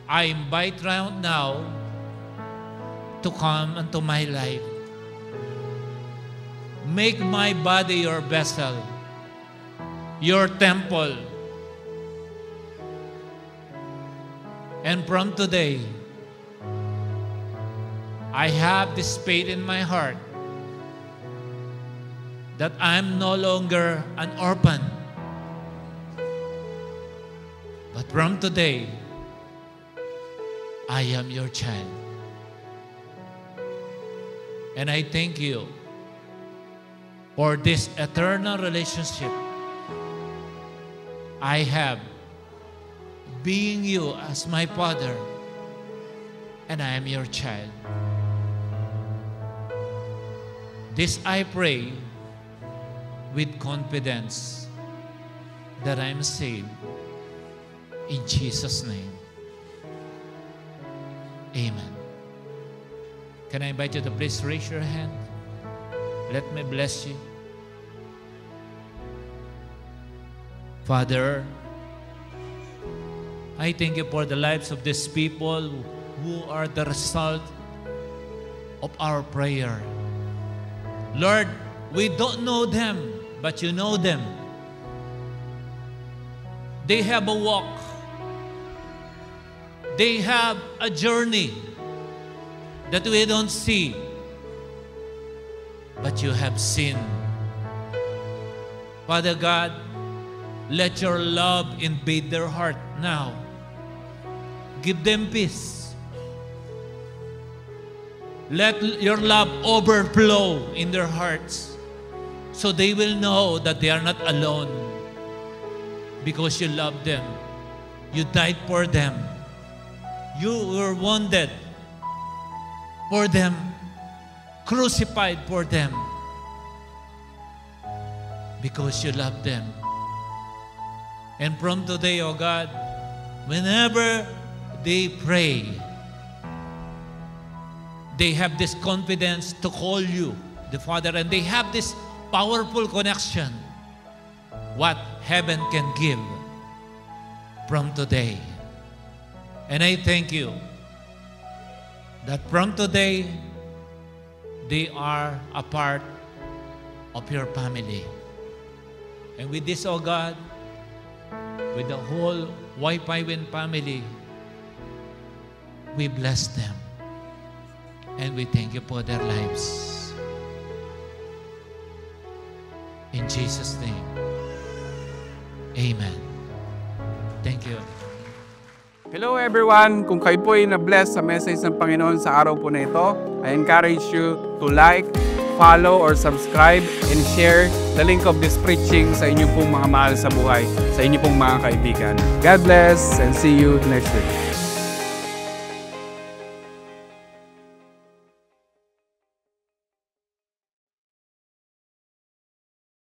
I invite right now to come into my life. Make my body your vessel, your temple. And from today, I have this faith in my heart that I'm no longer an orphan. But from today, I am your child. And I thank you for this eternal relationship I have, being you as my Father, and I am your child. This I pray with confidence that I am saved. In Jesus' name, amen. Can I invite you to please raise your hand? Let me bless you. Father, I thank you for the lives of these people who are the result of our prayer. Lord, we don't know them, but you know them. They have a walk. They have a journey that we don't see, but you have seen. Father God, let your love invade their heart now. Give them peace. Let your love overflow in their hearts so they will know that they are not alone because you love them. You died for them. You were wounded for them, crucified for them because you love them. And from today, oh God, whenever they pray, they have this confidence to call you the Father, and they have this powerful connection. What heaven can give from today. And I thank you that from today, they are a part of your family. And with this, oh God, with the whole Wi-Fi Win family, we bless them. And we thank you for their lives. In Jesus' name, amen. Thank you. Hello everyone! Kung kayo po ay na-bless sa message ng Panginoon sa araw po na ito, I encourage you to like, follow, or subscribe and share the link of this preaching sa inyo pong mga mahal sa buhay, sa inyo pong mga kaibigan. God bless and see you next week.